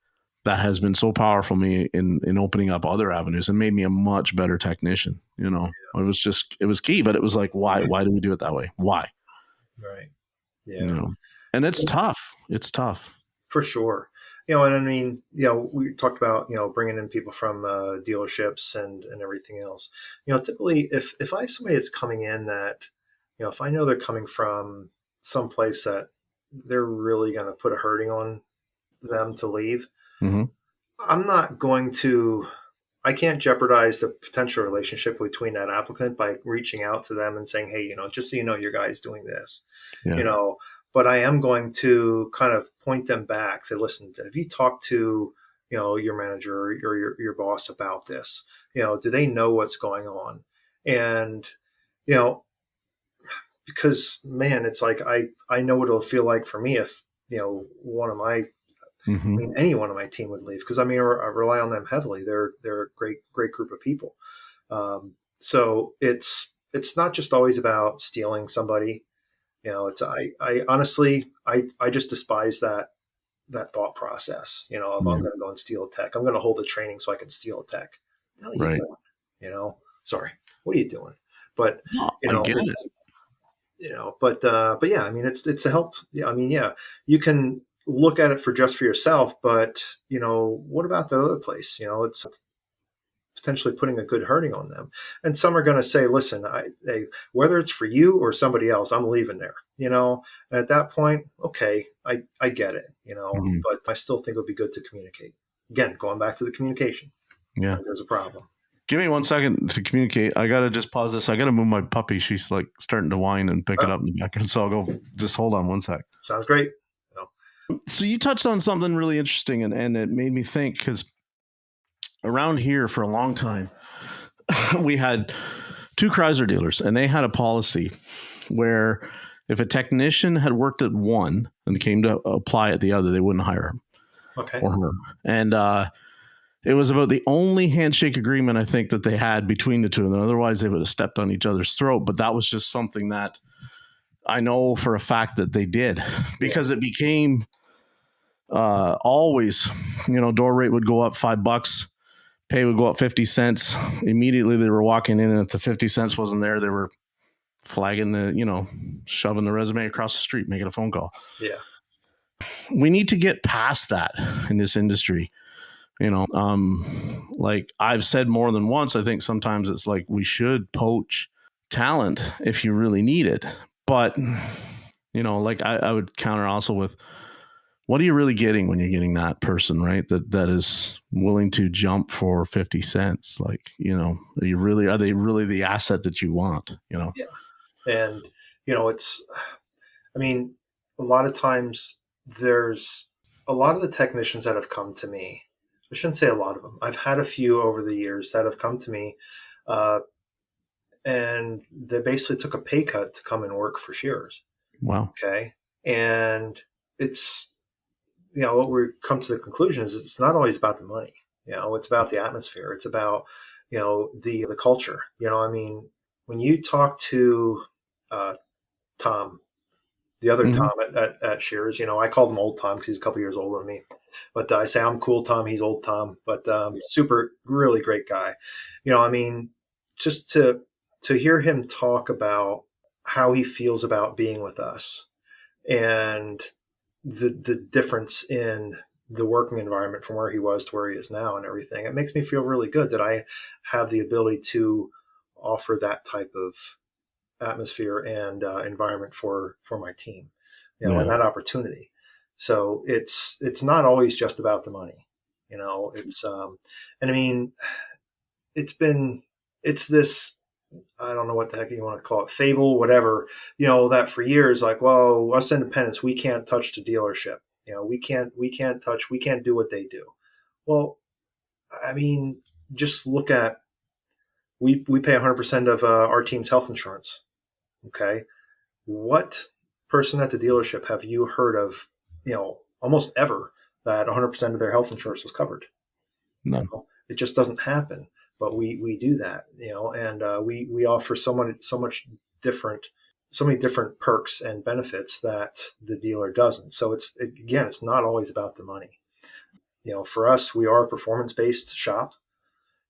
that has been so powerful me in opening up other avenues and made me a much better technician. It was key, but it was like, why do we do it that way? Why? Right. Yeah. You know, and it's tough. It's tough. For sure. And I mean, we talked about, bringing in people from dealerships and everything else. Typically if I have somebody that's coming in that, if I know they're coming from some place that they're really going to put a hurting on them to leave, Mm-hmm. I'm not going to, I can't jeopardize the potential relationship between that applicant by reaching out to them and saying, hey, just so you know, your guy's doing this, Yeah. But I am going to kind of point them back, say, listen, have you talked to, your manager or your boss about this? Do they know what's going on? And, because man, it's like, I know what it'll feel like for me if, one of my, Mm-hmm. I mean, any one of my team would leave, because I rely on them heavily. They're a great group of people. So it's not just always about stealing somebody. I honestly, I just despise that thought process. Of I'm going to go and steal a tech. I'm going to hold a training so I can steal a tech. What the hell are you doing? Sorry, what are you doing? But I get it. But yeah, I mean, it's to help. Yeah, I mean, yeah, you can look at it for yourself, but what about the other place? It's potentially putting a good hurting on them. And some are going to say, listen, whether it's for you or somebody else, I'm leaving there, and at that point, okay, I get it, Mm-hmm. but I still think it would be good to communicate. Again, going back to the communication. Yeah. There's a problem. Give me 1 second to communicate. I got to just pause this. I got to move my puppy. She's like starting to whine and pick it up in the background. So I'll go, just hold on 1 sec. Sounds great. So you touched on something really interesting and it made me think, because around here for a long time, we had 2 Chrysler dealers and they had a policy where if a technician had worked at one and came to apply at the other, they wouldn't hire him or her. And it was about the only handshake agreement I think that they had between the two of them. Otherwise, they would have stepped on each other's throat. But that was just something that I know for a fact that they did, because it became always, door rate would go up $5, pay would go up 50 cents. Immediately they were walking in, and if the 50 cents wasn't there, they were flagging shoving the resume across the street, making a phone call. Yeah. We need to get past that in this industry. Like I've said more than once, I think sometimes it's like we should poach talent if you really need it. But, like I would counter also with, what are you really getting when you're getting that person, right? That is willing to jump for 50 cents. Like, are they really the asset that you want? Yeah. And, I mean, a lot of times there's a lot of the technicians that have come to me. I shouldn't say a lot of them. I've had a few over the years that have come to me, and they basically took a pay cut to come and work for Schearer. Wow. Okay. And it's, what we come to the conclusion is it's not always about the money. It's about the atmosphere. It's about, the culture. I mean, when you talk to Tom, the other Tom at Schearer, I called him Old Tom because he's a couple years older than me. But I say I'm cool Tom, he's old Tom. But super, really great guy. I mean, just to hear him talk about how he feels about being with us and the difference in the working environment from where he was to where he is now and everything, it makes me feel really good that I have the ability to offer that type of atmosphere and environment for my team, and that opportunity. So it's not always just about the money, it's and I mean, it's this, I don't know what the heck you want to call it, fable, whatever, that for years, like, well, us independents, we can't touch the dealership. We can't do what they do. Well, I mean, just look at, we pay 100% of our team's health insurance. Okay. What person at the dealership have you heard of, almost ever, that 100% of their health insurance was covered? No. It just doesn't happen. But we do that, and we offer so many different perks and benefits that the dealer doesn't. So it's not always about the money. For us, we are a performance-based shop.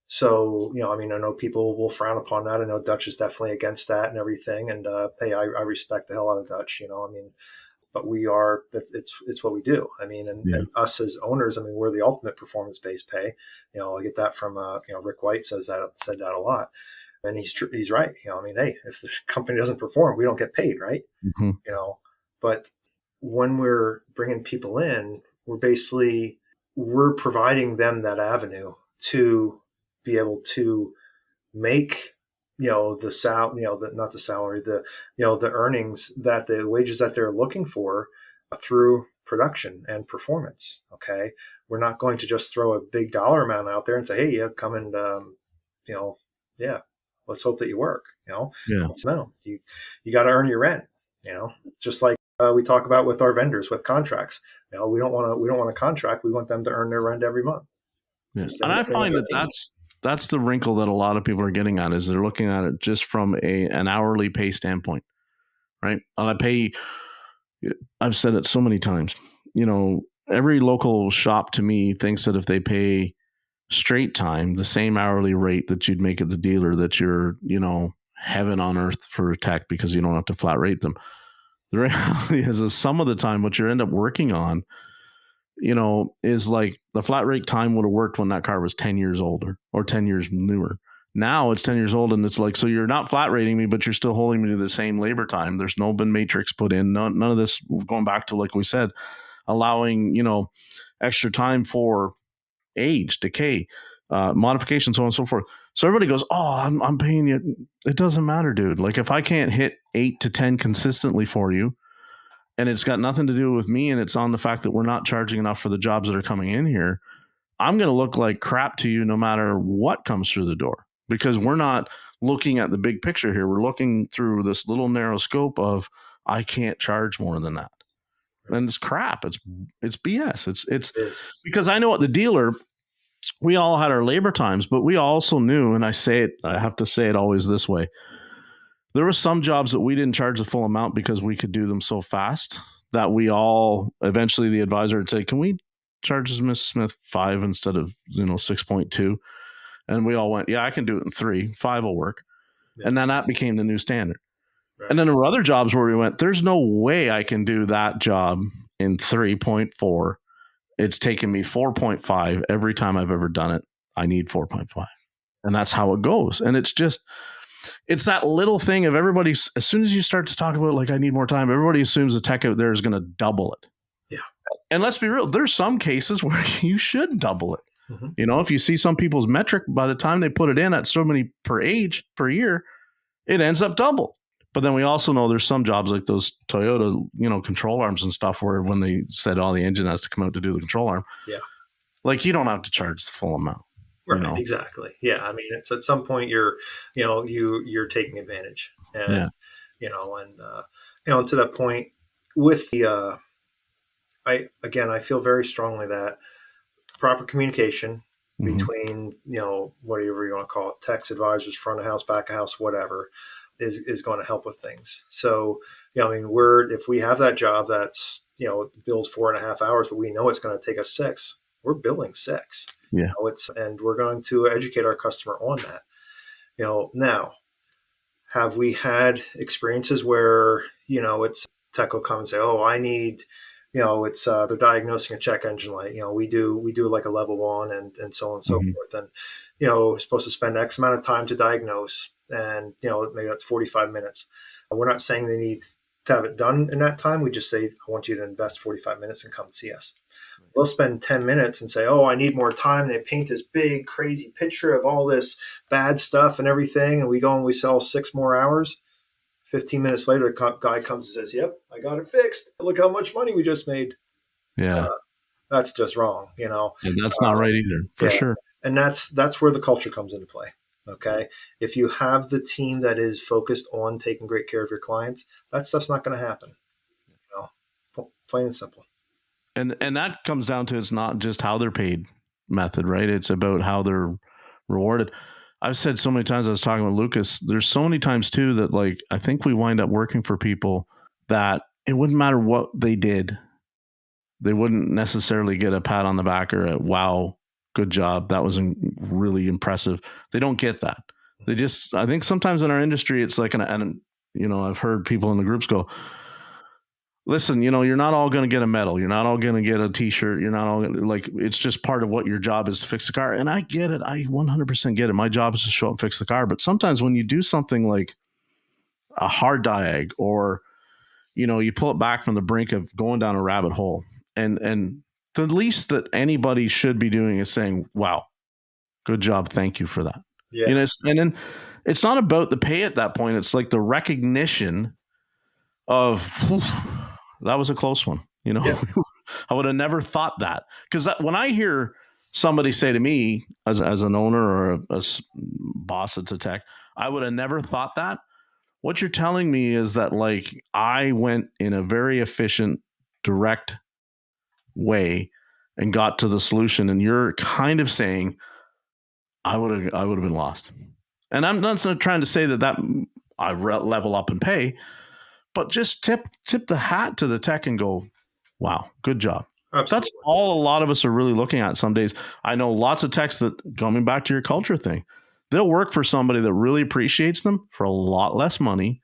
So, I mean, I know people will frown upon that. I know Dutch is definitely against that and everything. And hey, I respect the hell out of Dutch. I mean, but it's what we do. I mean, and us as owners, I mean, we're the ultimate performance-based pay. I get that from Rick White said that a lot, and he's right. I mean, hey, if the company doesn't perform, we don't get paid, right? Mm-hmm. But when we're bringing people in, we're providing them that avenue to be able to make the earnings, that the wages that they're looking for through production and performance. Okay, we're not going to just throw a big dollar amount out there and say, hey, yeah, come and let's hope that you work. No, you got to earn your rent. Just like we talk about with our vendors with contracts. We don't want a contract. We want them to earn their rent every month. And I find that's the wrinkle that a lot of people are getting at, is they're looking at it just from an hourly pay standpoint, right? I've said it so many times, every local shop to me thinks that if they pay straight time, the same hourly rate that you'd make at the dealer, that you're, heaven on earth for a tech, because you don't have to flat rate them. The reality is some of the time what you end up working on, is like the flat rate time would have worked when that car was 10 years older or 10 years newer. Now it's 10 years old, and it's like, so you're not flat rating me, but you're still holding me to the same labor time. There's no been matrix put in. None of this, going back to, like we said, allowing, extra time for age, decay, modification, so on and so forth. So everybody goes, oh, I'm paying you. It doesn't matter, dude. Like, if I can't hit 8 to 10 consistently for you, and it's got nothing to do with me, and it's on the fact that we're not charging enough for the jobs that are coming in here, I'm going to look like crap to you no matter what comes through the door, because we're not looking at the big picture here. We're looking through this little narrow scope of, I can't charge more than that. And it's crap. It's BS. It's because I know at the dealer, we all had our labor times, but we also knew, and I have to say it always this way, there were some jobs that we didn't charge the full amount because we could do them so fast that we all, eventually the advisor would say, can we charge Ms. Smith 5 instead of 6.2? And we all went, yeah, I can do it in 3. 5 will work. Yeah. And then that became the new standard. Right. And then there were other jobs where we went, there's no way I can do that job in 3.4. It's taken me 4.5 every time I've ever done it. I need 4.5. And that's how it goes. And it's that little thing of everybody, as soon as you start to talk about, like, I need more time, everybody assumes the tech out there is going to double it. Yeah. And let's be real, there's some cases where you should double it. Mm-hmm. If you see some people's metric, by the time they put it in at so many per year, it ends up double. But then we also know there's some jobs like those Toyota, control arms and stuff, where when they said, the engine has to come out to do the control arm. Yeah. Like, you don't have to charge the full amount. Right. Exactly. Yeah. I mean, it's at some point you're taking advantage, and, and to that point with the, I feel very strongly that proper communication between, whatever you want to call it, techs, advisors, front of house, back of house, whatever, is going to help with things. So, if we have that job that's, bills 4.5 hours, but we know it's going to take us 6, we're billing 6. Yeah. And we're going to educate our customer on that. Now, have we had experiences where, it's tech will come and say, oh, I need, they're diagnosing a check engine light. We do like a level 1 and so on and so forth. And, we're supposed to spend X amount of time to diagnose, and, maybe that's 45 minutes. We're not saying they need to have it done in that time. We just say, I want you to invest 45 minutes and come see us. They'll spend 10 minutes and say, oh, I need more time. They paint this big, crazy picture of all this bad stuff and everything. And we go and we sell 6 more hours. 15 minutes later, the guy comes and says, yep, I got it fixed. Look how much money we just made. Yeah. That's just wrong, And that's not right either, for sure. And that's where the culture comes into play. Okay. If you have the team that is focused on taking great care of your clients, that stuff's not going to happen. Plain and simple. And that comes down to, it's not just how they're paid method, right? It's about how they're rewarded. I've said so many times, I was talking with Lucas, there's so many times too that, like, I think we wind up working for people that it wouldn't matter what they did. They wouldn't necessarily get a pat on the back or a, wow, good job. That was really impressive. They don't get that. They just, I think sometimes in our industry, it's like, and I've heard people in the groups go, listen, you're not all going to get a medal. You're not all going to get a t-shirt. You're not all gonna, like, it's just part of what your job is to fix the car. And I get it. I 100% get it. My job is to show up and fix the car. But sometimes when you do something like a hard diag, or, you pull it back from the brink of going down a rabbit hole, and the least that anybody should be doing is saying, wow, good job. Thank you for that. Yeah. And then it's not about the pay at that point. It's like the recognition of, whew, that was a close one. Yeah. I would have never thought that, because when I hear somebody say to me as an owner or a boss that's a tech, I would have never thought that. What you're telling me is that, like, I went in a very efficient, direct way and got to the solution, and you're kind of saying I would have been lost. And I'm not trying to say that I level up and pay, but just tip the hat to the tech and go, wow, good job. Absolutely. That's all a lot of us are really looking at some days. I know lots of techs that, coming back to your culture thing, they'll work for somebody that really appreciates them for a lot less money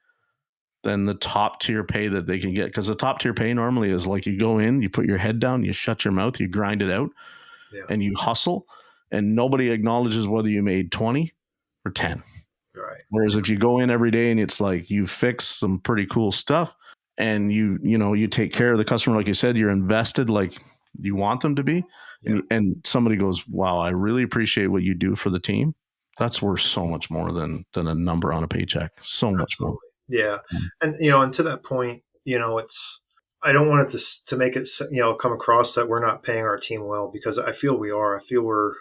than the top tier pay that they can get. Because the top tier pay normally is like, you go in, you put your head down, you shut your mouth, you grind it out, and you hustle, and nobody acknowledges whether you made 20 or 10. Right. Whereas if you go in every day and it's like you fix some pretty cool stuff, and you take care of the customer, like you said, you're invested like you want them to be, and somebody goes, wow, I really appreciate what you do for the team. That's worth so much more than a number on a paycheck. So much more. Yeah. And, and to that point, I don't want it to make it, come across that we're not paying our team well, because I feel we are. I feel we're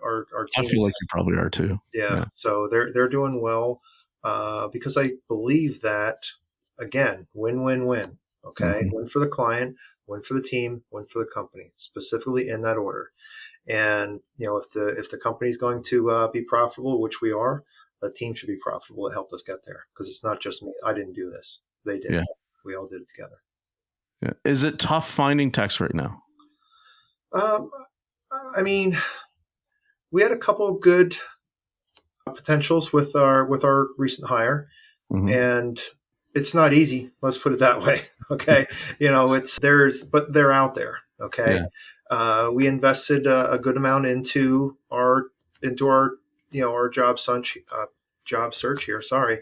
our team. I feel like you probably are too. Yeah. So they're doing well, because I believe that, again, win-win-win. Okay. Win for the client, win for the team, win for the company, specifically in that order. And, if the company is going to be profitable, which we are, the team should be profitable. It helped us get there, because it's not just me. I didn't do this. They did. Yeah. We all did it together. Yeah. Is it tough finding techs right now? I mean, we had a couple of good potentials with our recent hire, and it's not easy. Let's put it that way. Okay. But they're out there. Okay. Yeah. We invested a good amount into our job search here. Sorry.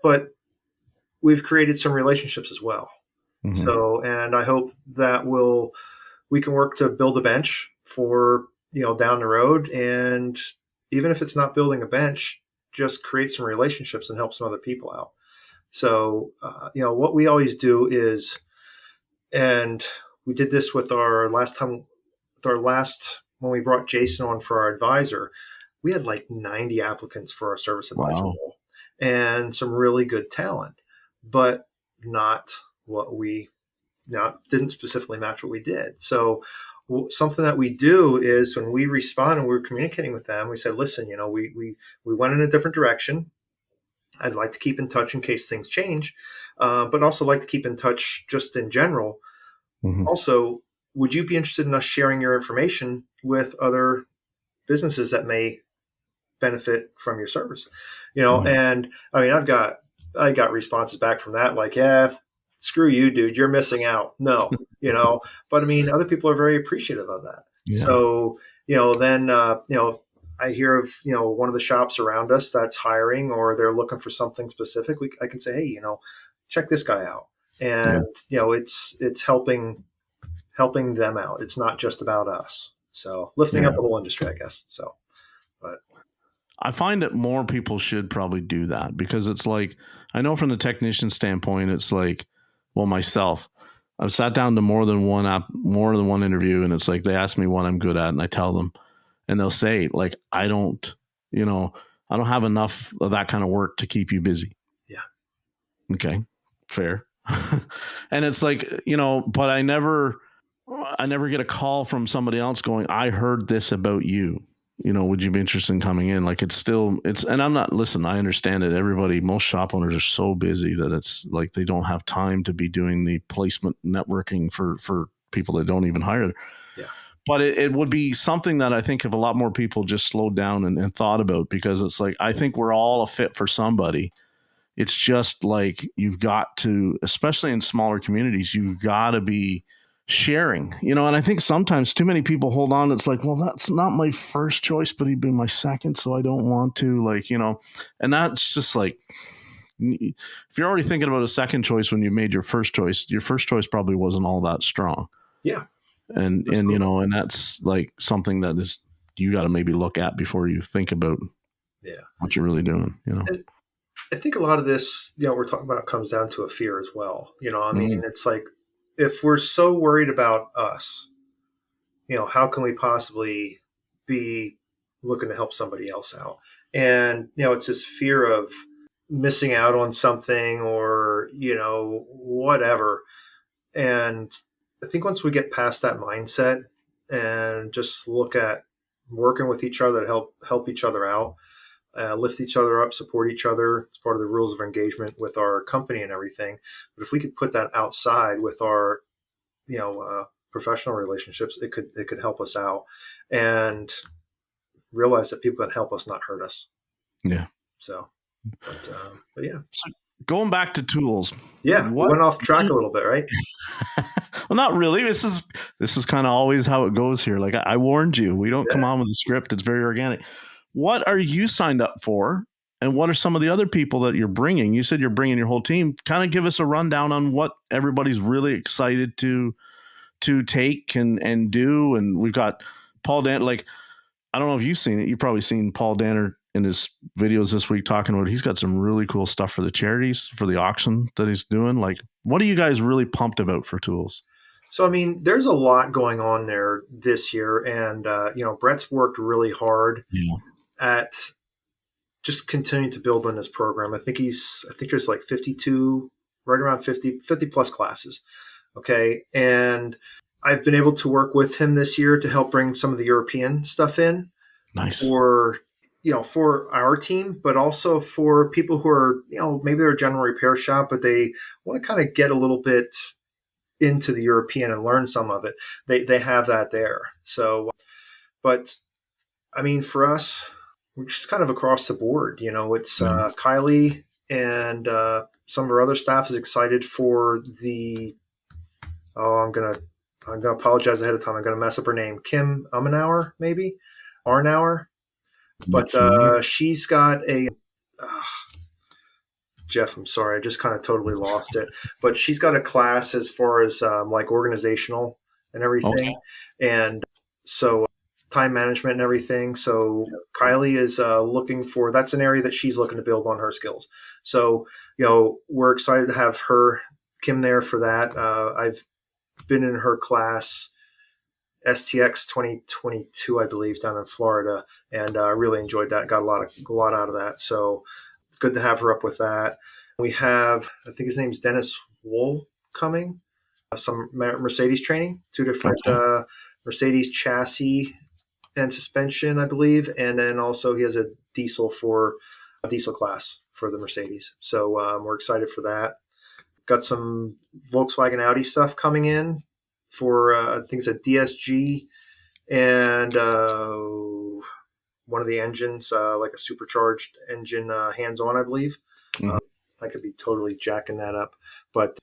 But we've created some relationships as well. So, and I hope that we can work to build a bench for, down the road. And even if it's not building a bench, just create some relationships and help some other people out. So, what we always do is, and we did this with when we brought Jason on for our advisor, we had like 90 applicants for our service advisor role, and some really good talent, but not what didn't specifically match what we did. So something that we do is, when we respond and we're communicating with them, we say, listen, we went in a different direction. I'd like to keep in touch in case things change, but also like to keep in touch just in general. Also, would you be interested in us sharing your information with other businesses that may benefit from your service? And I mean, I got responses back from that, like, yeah, screw you, dude, you're missing out. No, but I mean, other people are very appreciative of that. Yeah. So, then, I hear of, one of the shops around us that's hiring, or they're looking for something specific. I can say, hey, check this guy out. And, it's helping them out. It's not just about us. So lifting up the whole industry, I guess. So, but I find that more people should probably do that, because it's like, I know from the technician standpoint, it's like, well, myself, I've sat down to more than one interview, and it's like, they ask me what I'm good at, and I tell them, and they'll say, like, I don't have enough of that kind of work to keep you busy. Yeah. Okay. Fair. And it's like, but I never get a call from somebody else going, I heard this about you. Would you be interested in coming in? Like, and I'm not, listen, I understand it. Most shop owners are so busy that it's like, they don't have time to be doing the placement networking for people that don't even hire. Yeah. But it would be something that I think if a lot more people just slowed down and thought about, because it's like, I think we're all a fit for somebody. It's just like you've got to, especially in smaller communities, you've got to be sharing, and I think sometimes too many people hold on. It's like, well, that's not my first choice, but he'd be my second, so I don't want to, and that's just like, if you're already thinking about a second choice when you made your first choice probably wasn't all that strong. Yeah. And and that's like something that is, you got to maybe look at before you think about what you're really doing. And I think a lot of this, we're talking about comes down to a fear as well. I mean, it's like, if we're so worried about us, how can we possibly be looking to help somebody else out? And, it's this fear of missing out on something or, whatever. And I think once we get past that mindset and just look at working with each other to help each other out, lift each other up, support each other. It's part of the rules of engagement with our company and everything. But if we could put that outside with our, professional relationships, it could help us out and realize that people can help us, not hurt us. Yeah. So, but yeah. So going back to tools. Yeah, we went off track a little bit, right? Well, not really. This is kind of always how it goes here. Like I warned you, we don't come on with a script. It's very organic. What are you signed up for? And what are some of the other people that you're bringing? You said you're bringing your whole team. Kind of give us a rundown on what everybody's really excited to take and do. And we've got Paul Dan. Like, I don't know if you've seen it. You've probably seen Paul Danner in his videos this week talking about, he's got some really cool stuff for the charities, for the auction that he's doing. Like, what are you guys really pumped about for tools? So, I mean, there's a lot going on there this year. And, Brett's worked really hard at just continuing to build on this program. I think there's like 52, right around 50 plus classes. Okay. And I've been able to work with him this year to help bring some of the European stuff in. Nice. For our team, but also for people who are, maybe they're a general repair shop, but they want to kind of get a little bit into the European and learn some of it. They have that there. So, but I mean, for us, we're just kind of across the board. It's Kylie and some of our other staff is excited for the. I'm gonna apologize ahead of time. I'm gonna mess up her name. Kim Umenauer, maybe Arnauer, but she's got a. Jeff, I'm sorry, I just kind of totally lost it. But she's got a class as far as like organizational and everything, and so time management and everything. So Kylie is looking for, that's an area that she's looking to build on her skills. So, we're excited to have Kim there for that. I've been in her class, STX 2022, I believe, down in Florida, and really enjoyed that. Got a lot out of that. So it's good to have her up with that. We have, I think his name's Dennis Wool coming, some Mercedes training, 2 different Mercedes chassis and suspension, I believe. And then also he has a diesel class for the Mercedes. So we're excited for that. Got some Volkswagen Audi stuff coming in for I think it's a DSG and one of the engines, like a supercharged engine, hands-on, I believe. I could be totally jacking that up, but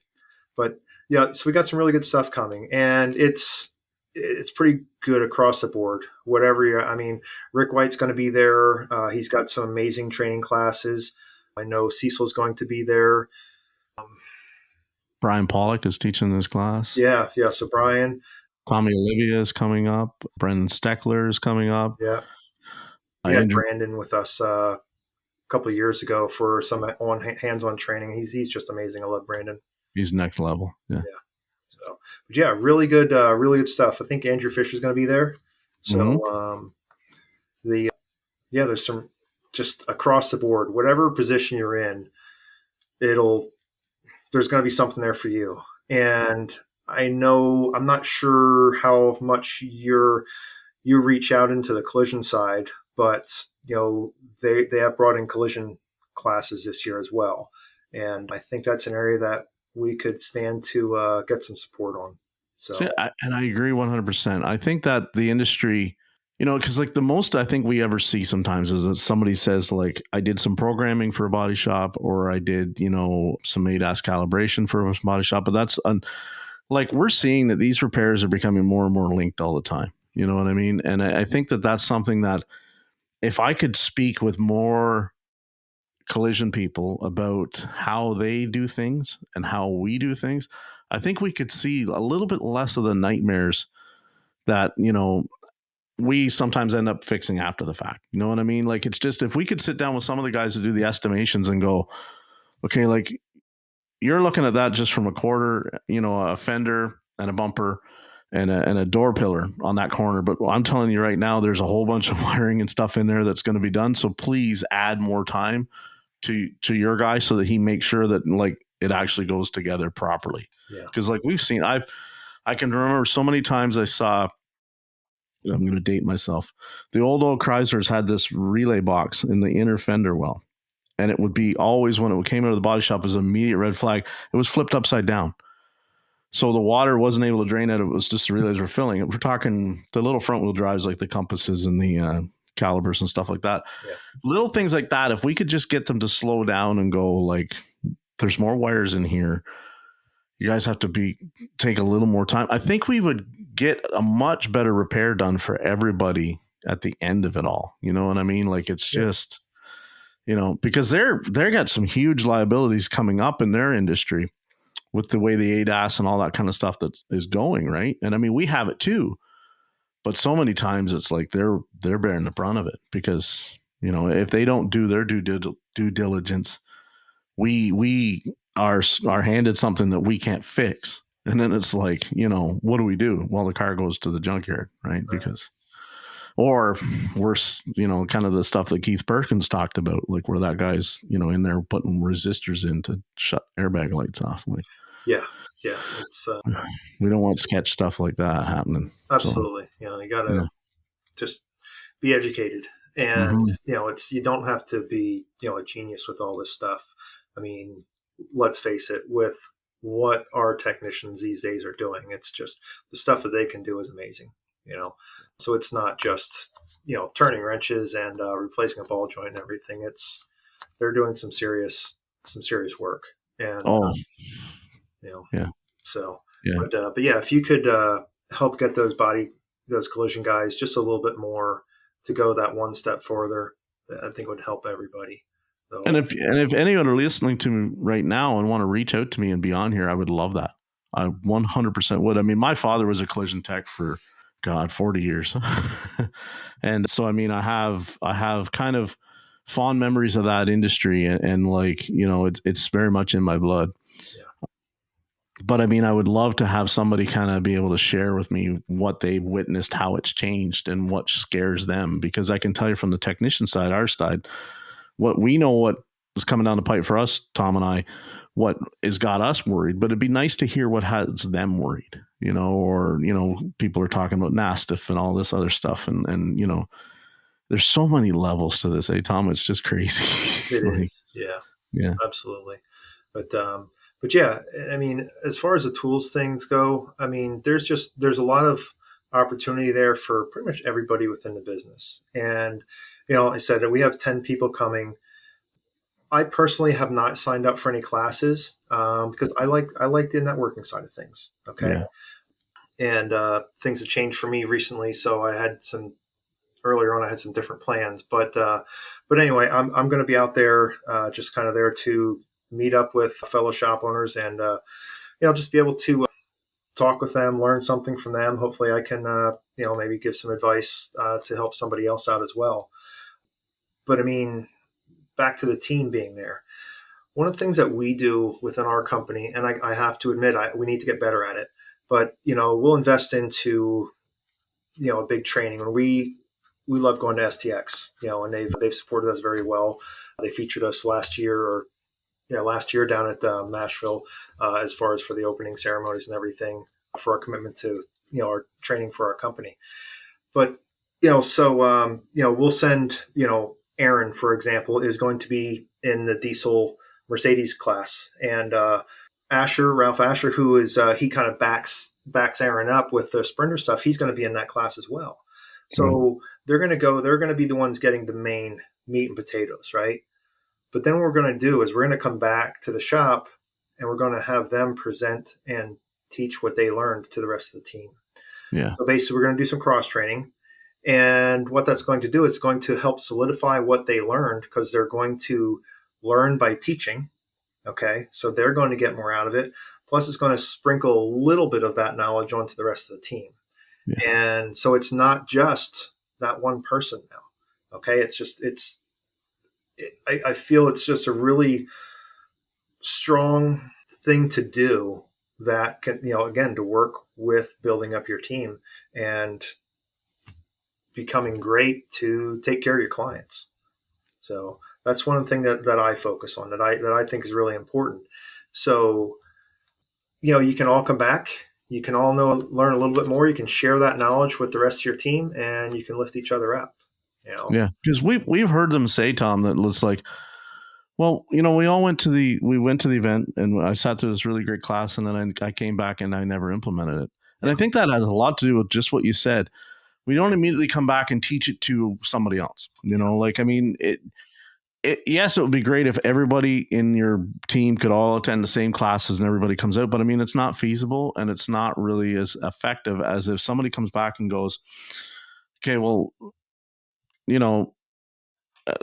yeah. So we got some really good stuff coming, and it's pretty good across the board. Rick White's going to be there. He's got some amazing training classes. I know Cecil's going to be there. Brian Pollock is teaching this class. Yeah. So Brian. Tommy Olivia is coming up. Brendan Steckler is coming up. Yeah. We had Brandon with us a couple of years ago for some hands-on training. He's just amazing. I love Brandon. He's next level. Yeah. So, but yeah, really good stuff. I think Andrew Fisher's going to be there. So, there's some just across the board, whatever position you're in, there's going to be something there for you. And I know, I'm not sure how much you reach out into the collision side, but they have brought in collision classes this year as well. And I think that's an area that we could stand to get some support on. So, and I agree 100%. I think that the industry because like the most I think we ever see sometimes is that somebody says like, I did some programming for a body shop, or I did, some ADAS calibration for a body shop. But that's like, we're seeing that these repairs are becoming more and more linked all the time. You know what I mean? And I think that that's something that if I could speak with more collision people about how they do things and how we do things, I think we could see a little bit less of the nightmares that, we sometimes end up fixing after the fact. You know what I mean? Like, it's just, if we could sit down with some of the guys that do the estimations and go, okay, like, you're looking at that just from a quarter, a fender and a bumper and a door pillar on that corner. But I'm telling you right now, there's a whole bunch of wiring and stuff in there that's going to be done. So please add more time to your guy so that he makes sure that like it actually goes together properly. Yeah. Because like we've seen, I can remember so many times I saw, I'm going to date myself, the old Chryslers had this relay box in the inner fender well. And it would be always, when it came out of the body shop, as an immediate red flag, it was flipped upside down. So the water wasn't able to drain out. It was just the relays were filling. We're talking the little front wheel drives, like the compasses and the calibers and stuff like that. Yeah. Little things like that. If we could just get them to slow down and go like, there's more wires in here. You guys have to take a little more time. I think we would get a much better repair done for everybody at the end of it all. You know what I mean? Like, it's just, because they got some huge liabilities coming up in their industry with the way the ADAS and all that kind of stuff that is going, right? And I mean, we have it too, but so many times it's like they're bearing the brunt of it because, if they don't do their due diligence, we are handed something that we can't fix. And then it's like, what do we do? Well, the car goes to the junkyard, right? Because, or worse, kind of the stuff that Keith Perkins talked about, like where that guy's, in there putting resistors in to shut airbag lights off. Like, yeah. It's we don't want sketch stuff like that happening. absolutely. So, you got to just be educated, and you don't have to be a genius with all this stuff. I mean, let's face it, with what our technicians these days are doing, it's just the stuff that they can do is amazing. So it's not just turning wrenches and replacing a ball joint and everything. They're doing some serious work, and So but yeah, if you could help get those collision guys just a little bit more to go that one step further, I think would help everybody. So, and if anyone are listening to me right now and want to reach out to me and be on here, I would love that. I 100% would. I mean, my father was a collision tech for 40 years. And so, I mean, I have kind of fond memories of that industry and like, it's very much in my blood. Yeah. But I mean, I would love to have somebody kind of be able to share with me what they've witnessed, how it's changed and what scares them. Because I can tell you from the technician side, our side, what we know, what is coming down the pipe for us, Tom and I, what has got us worried, but it'd be nice to hear what has them worried, or, people are talking about NASTIF and all this other stuff. And there's so many levels to this. Hey, Tom, it's just crazy. It is. Yeah, absolutely. But yeah, I mean, as far as the tools things go, I mean, there's a lot of opportunity there for pretty much everybody within the business. And, I said that we have 10 people coming. I personally have not signed up for any classes because I like the networking side of things. Okay. Yeah. And things have changed for me recently. So earlier on, I had some different plans, but anyway, I'm going to be out there just kind of there to meet up with fellow shop owners and, just be able to talk with them, learn something from them. Hopefully I can, maybe give some advice to help somebody else out as well. But I mean, back to the team being there. One of the things that we do within our company, and I have to admit, we need to get better at it, but, we'll invest into, a big training. When we love going to STX, and they've supported us very well. They featured us last year down at Nashville, as far as for the opening ceremonies and everything for our commitment to, our training for our company. But, so, we'll send, Aaron, for example, is going to be in the diesel Mercedes class, and Ralph Asher, who is he kind of backs Aaron up with the Sprinter stuff. He's going to be in that class as well. So they're going to be the ones getting the main meat and potatoes, right? But then what we're going to do is we're going to come back to the shop and we're going to have them present and teach what they learned to the rest of the team. Yeah. So basically, we're going to do some cross training. And what that's going to do is going to help solidify what they learned, because they're going to learn by teaching. Okay. So they're going to get more out of it. Plus, it's going to sprinkle a little bit of that knowledge onto the rest of the team. Yeah. And so it's not just that one person now. Okay. I feel it's just a really strong thing to do that can, again, to work with building up your team and becoming great to take care of your clients. So that's one thing that I focus on, that I think is really important. So, you can all come back, you can all learn a little bit more, you can share that knowledge with the rest of your team, and you can lift each other up. Yeah, because we've heard them say, Tom, that it's like, well, we went to the event and I sat through this really great class, and then I came back and I never implemented it. And I think that has a lot to do with just what you said. We don't immediately come back and teach it to somebody else. Yes, it would be great if everybody in your team could all attend the same classes and everybody comes out, but it's not feasible, and it's not really as effective as if somebody comes back and goes, okay, well,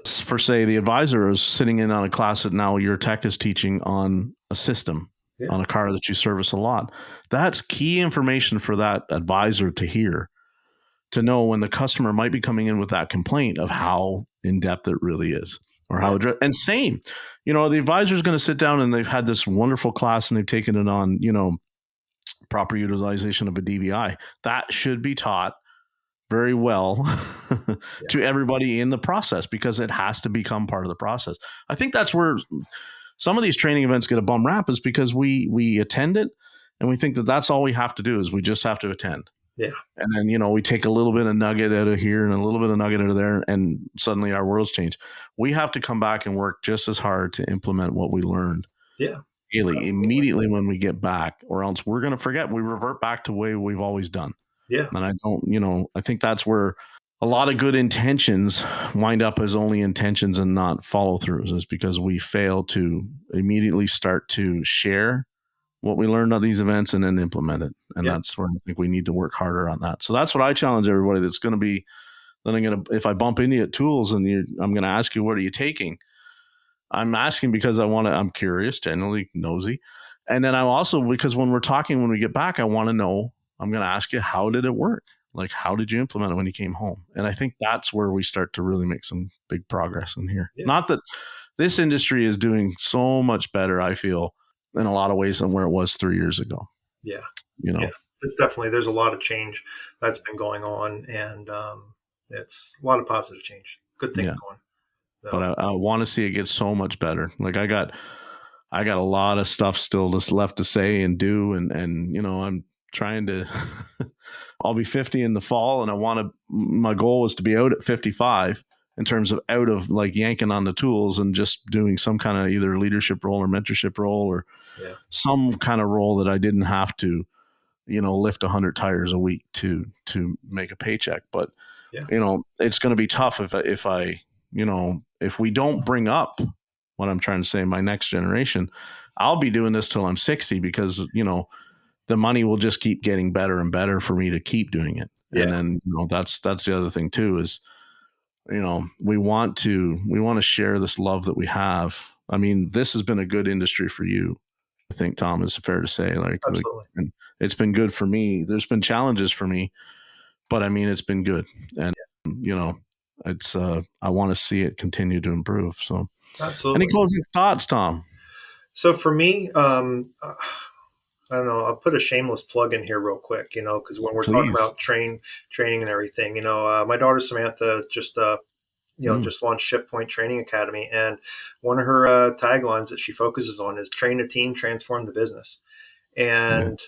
for say the advisor is sitting in on a class that now your tech is teaching on a system, on a car that you service a lot. That's key information for that advisor to hear, to know when the customer might be coming in with that complaint of how in depth it really is, or how and same, the advisor is going to sit down and they've had this wonderful class and they've taken it on, proper utilization of a DVI. That should be taught very well to everybody in the process, because it has to become part of the process. I think that's where some of these training events get a bum rap, is because we attend it and we think that that's all we have to do, is we just have to attend. Yeah. And then, we take a little bit of nugget out of here and a little bit of nugget out of there, and suddenly our world's changed. We have to come back and work just as hard to implement what we learned. Yeah. Daily, immediately when we get back, or else we're going to forget. We revert back to the way we've always done. Yeah. And I think that's where a lot of good intentions wind up as only intentions and not follow throughs, is because we fail to immediately start to share what we learned on these events and then implement it. And that's where I think we need to work harder on that. So that's what I challenge everybody that's going to be, then if I bump into you at tools and I'm going to ask you, what are you taking? I'm asking because I'm curious, generally nosy. And then I'm also, because when we get back, I want to know, I'm going to ask you, how did it work? Like, how did you implement it when you came home? And I think that's where we start to really make some big progress in here. Yeah. Not that this industry is doing so much better, I feel, in a lot of ways than where it was 3 years ago. Yeah. Yeah. It's definitely, there's a lot of change that's been going on, and it's a lot of positive change. Good thing going. So. But I want to see it get so much better. Like, I got a lot of stuff still just left to say and do. And I'm trying to, I'll be 50 in the fall, and my goal is to be out at 55 in terms of out of like yanking on the tools and just doing some kind of either leadership role or mentorship role, or some kind of role that I didn't have to, lift 100 tires a week to make a paycheck. But, it's going to be tough if we don't bring up what I'm trying to say, my next generation. I'll be doing this till I'm 60, because, the money will just keep getting better and better for me to keep doing it. Yeah. And then, that's the other thing too, is, we want to share this love that we have. I mean, this has been a good industry for you. I think, Tom, is fair to say, and it's been good for me. There's been challenges for me, but it's been good. And, it's, I want to see it continue to improve. So absolutely. Any closing thoughts, Tom? So for me, I don't know, I'll put a shameless plug in here real quick, because when we're talking about training and everything, my daughter Samantha just launched Shift Point Training Academy, and one of her taglines that she focuses on is train a team, transform the business. And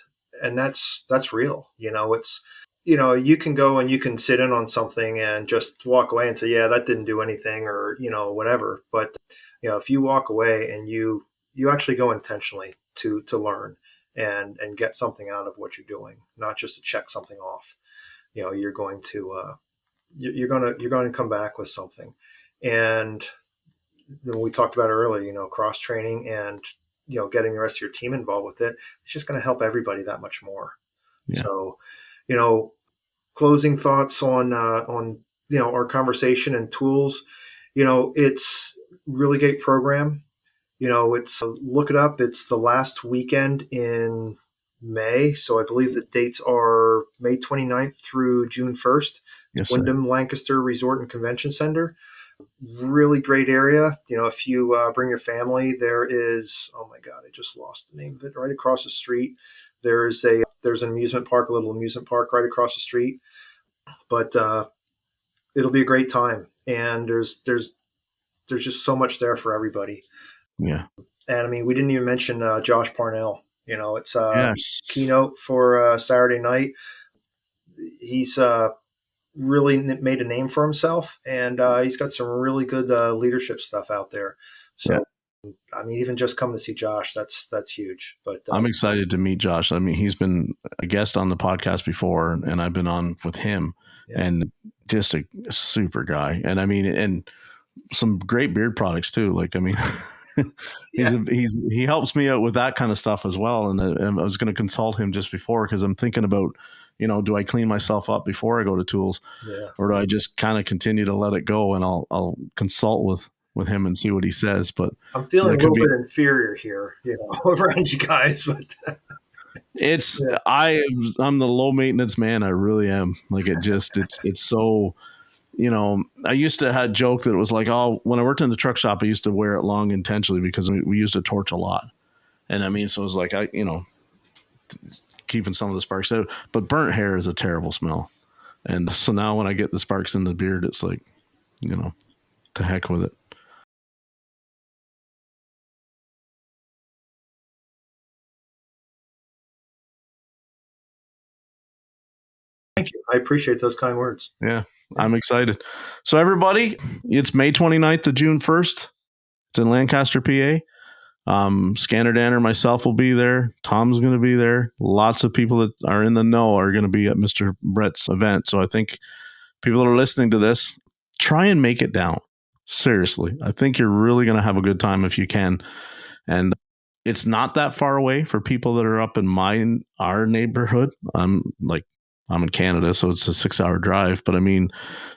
that's real. It's, you can go and you can sit in on something and just walk away and say, yeah, that didn't do anything, or, whatever. But, if you walk away and you actually go intentionally to learn and get something out of what you're doing, not just to check something off, you're going to you're gonna come back with something. And then we talked about earlier, cross training and getting the rest of your team involved with it. It's just going to help everybody that much more. Yeah. So, closing thoughts on our conversation and tools. It's really great program. It's look it up. It's the last weekend in May. So I believe the dates are May 29th through June 1st. Yes, Wyndham Lancaster Resort and Convention Center. Really great area. If you bring your family, there is, oh my God, I just lost the name of it. Right across the street, there's an amusement park, a little amusement park right across the street. But it'll be a great time, and there's just so much there for everybody. Yeah. And I mean, we didn't even mention Josh Parnell. It's Yes. keynote for Saturday night. He's really made a name for himself, and he's got some really good leadership stuff out there. So, I mean, even just coming to see Josh, that's huge. But I'm excited to meet Josh. I mean, he's been a guest on the podcast before, and I've been on with him, and just a super guy. And I mean, and some great beard products too. Like, I mean, he helps me out with that kind of stuff as well. And I was going to consult him just before, because I'm thinking about, do I clean myself up before I go to tools, or do I just kind of continue to let it go? And I'll consult with him and see what he says. But I'm feeling a little bit inferior here, around you guys, but it's I'm the low maintenance man. I really am. Like, it's so. I used to have joke that it was like, oh, when I worked in the truck shop, I used to wear it long intentionally because we used a torch a lot. And I mean, so it was like, keeping some of the sparks out, but burnt hair is a terrible smell. And so now when I get the sparks in the beard, it's like, to heck with it. Thank you. I appreciate those kind words. Yeah, I'm excited. So everybody, it's May 29th to June 1st. It's in Lancaster, PA. Scanner Dan or myself will be there. Tom's going to be there. Lots of people that are in the know are going to be at Mr. Brett's event. So I think people that are listening to this, try and make it down. Seriously. I think you're really going to have a good time if you can. And it's not that far away for people that are up in our neighborhood. I'm in Canada, so it's a 6-hour drive. But I mean,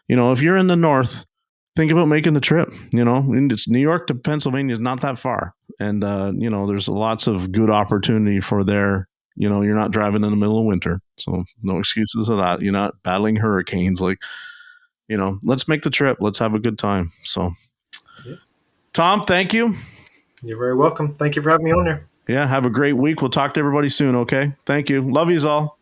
if you're in the north, think about making the trip. It's New York to Pennsylvania is not that far. And, there's lots of good opportunity for there. You're not driving in the middle of winter. So no excuses of that. You're not battling hurricanes. Like, let's make the trip. Let's have a good time. So, Tom, thank you. You're very welcome. Thank you for having me on there. Yeah, have a great week. We'll talk to everybody soon, okay? Thank you. Love yous all.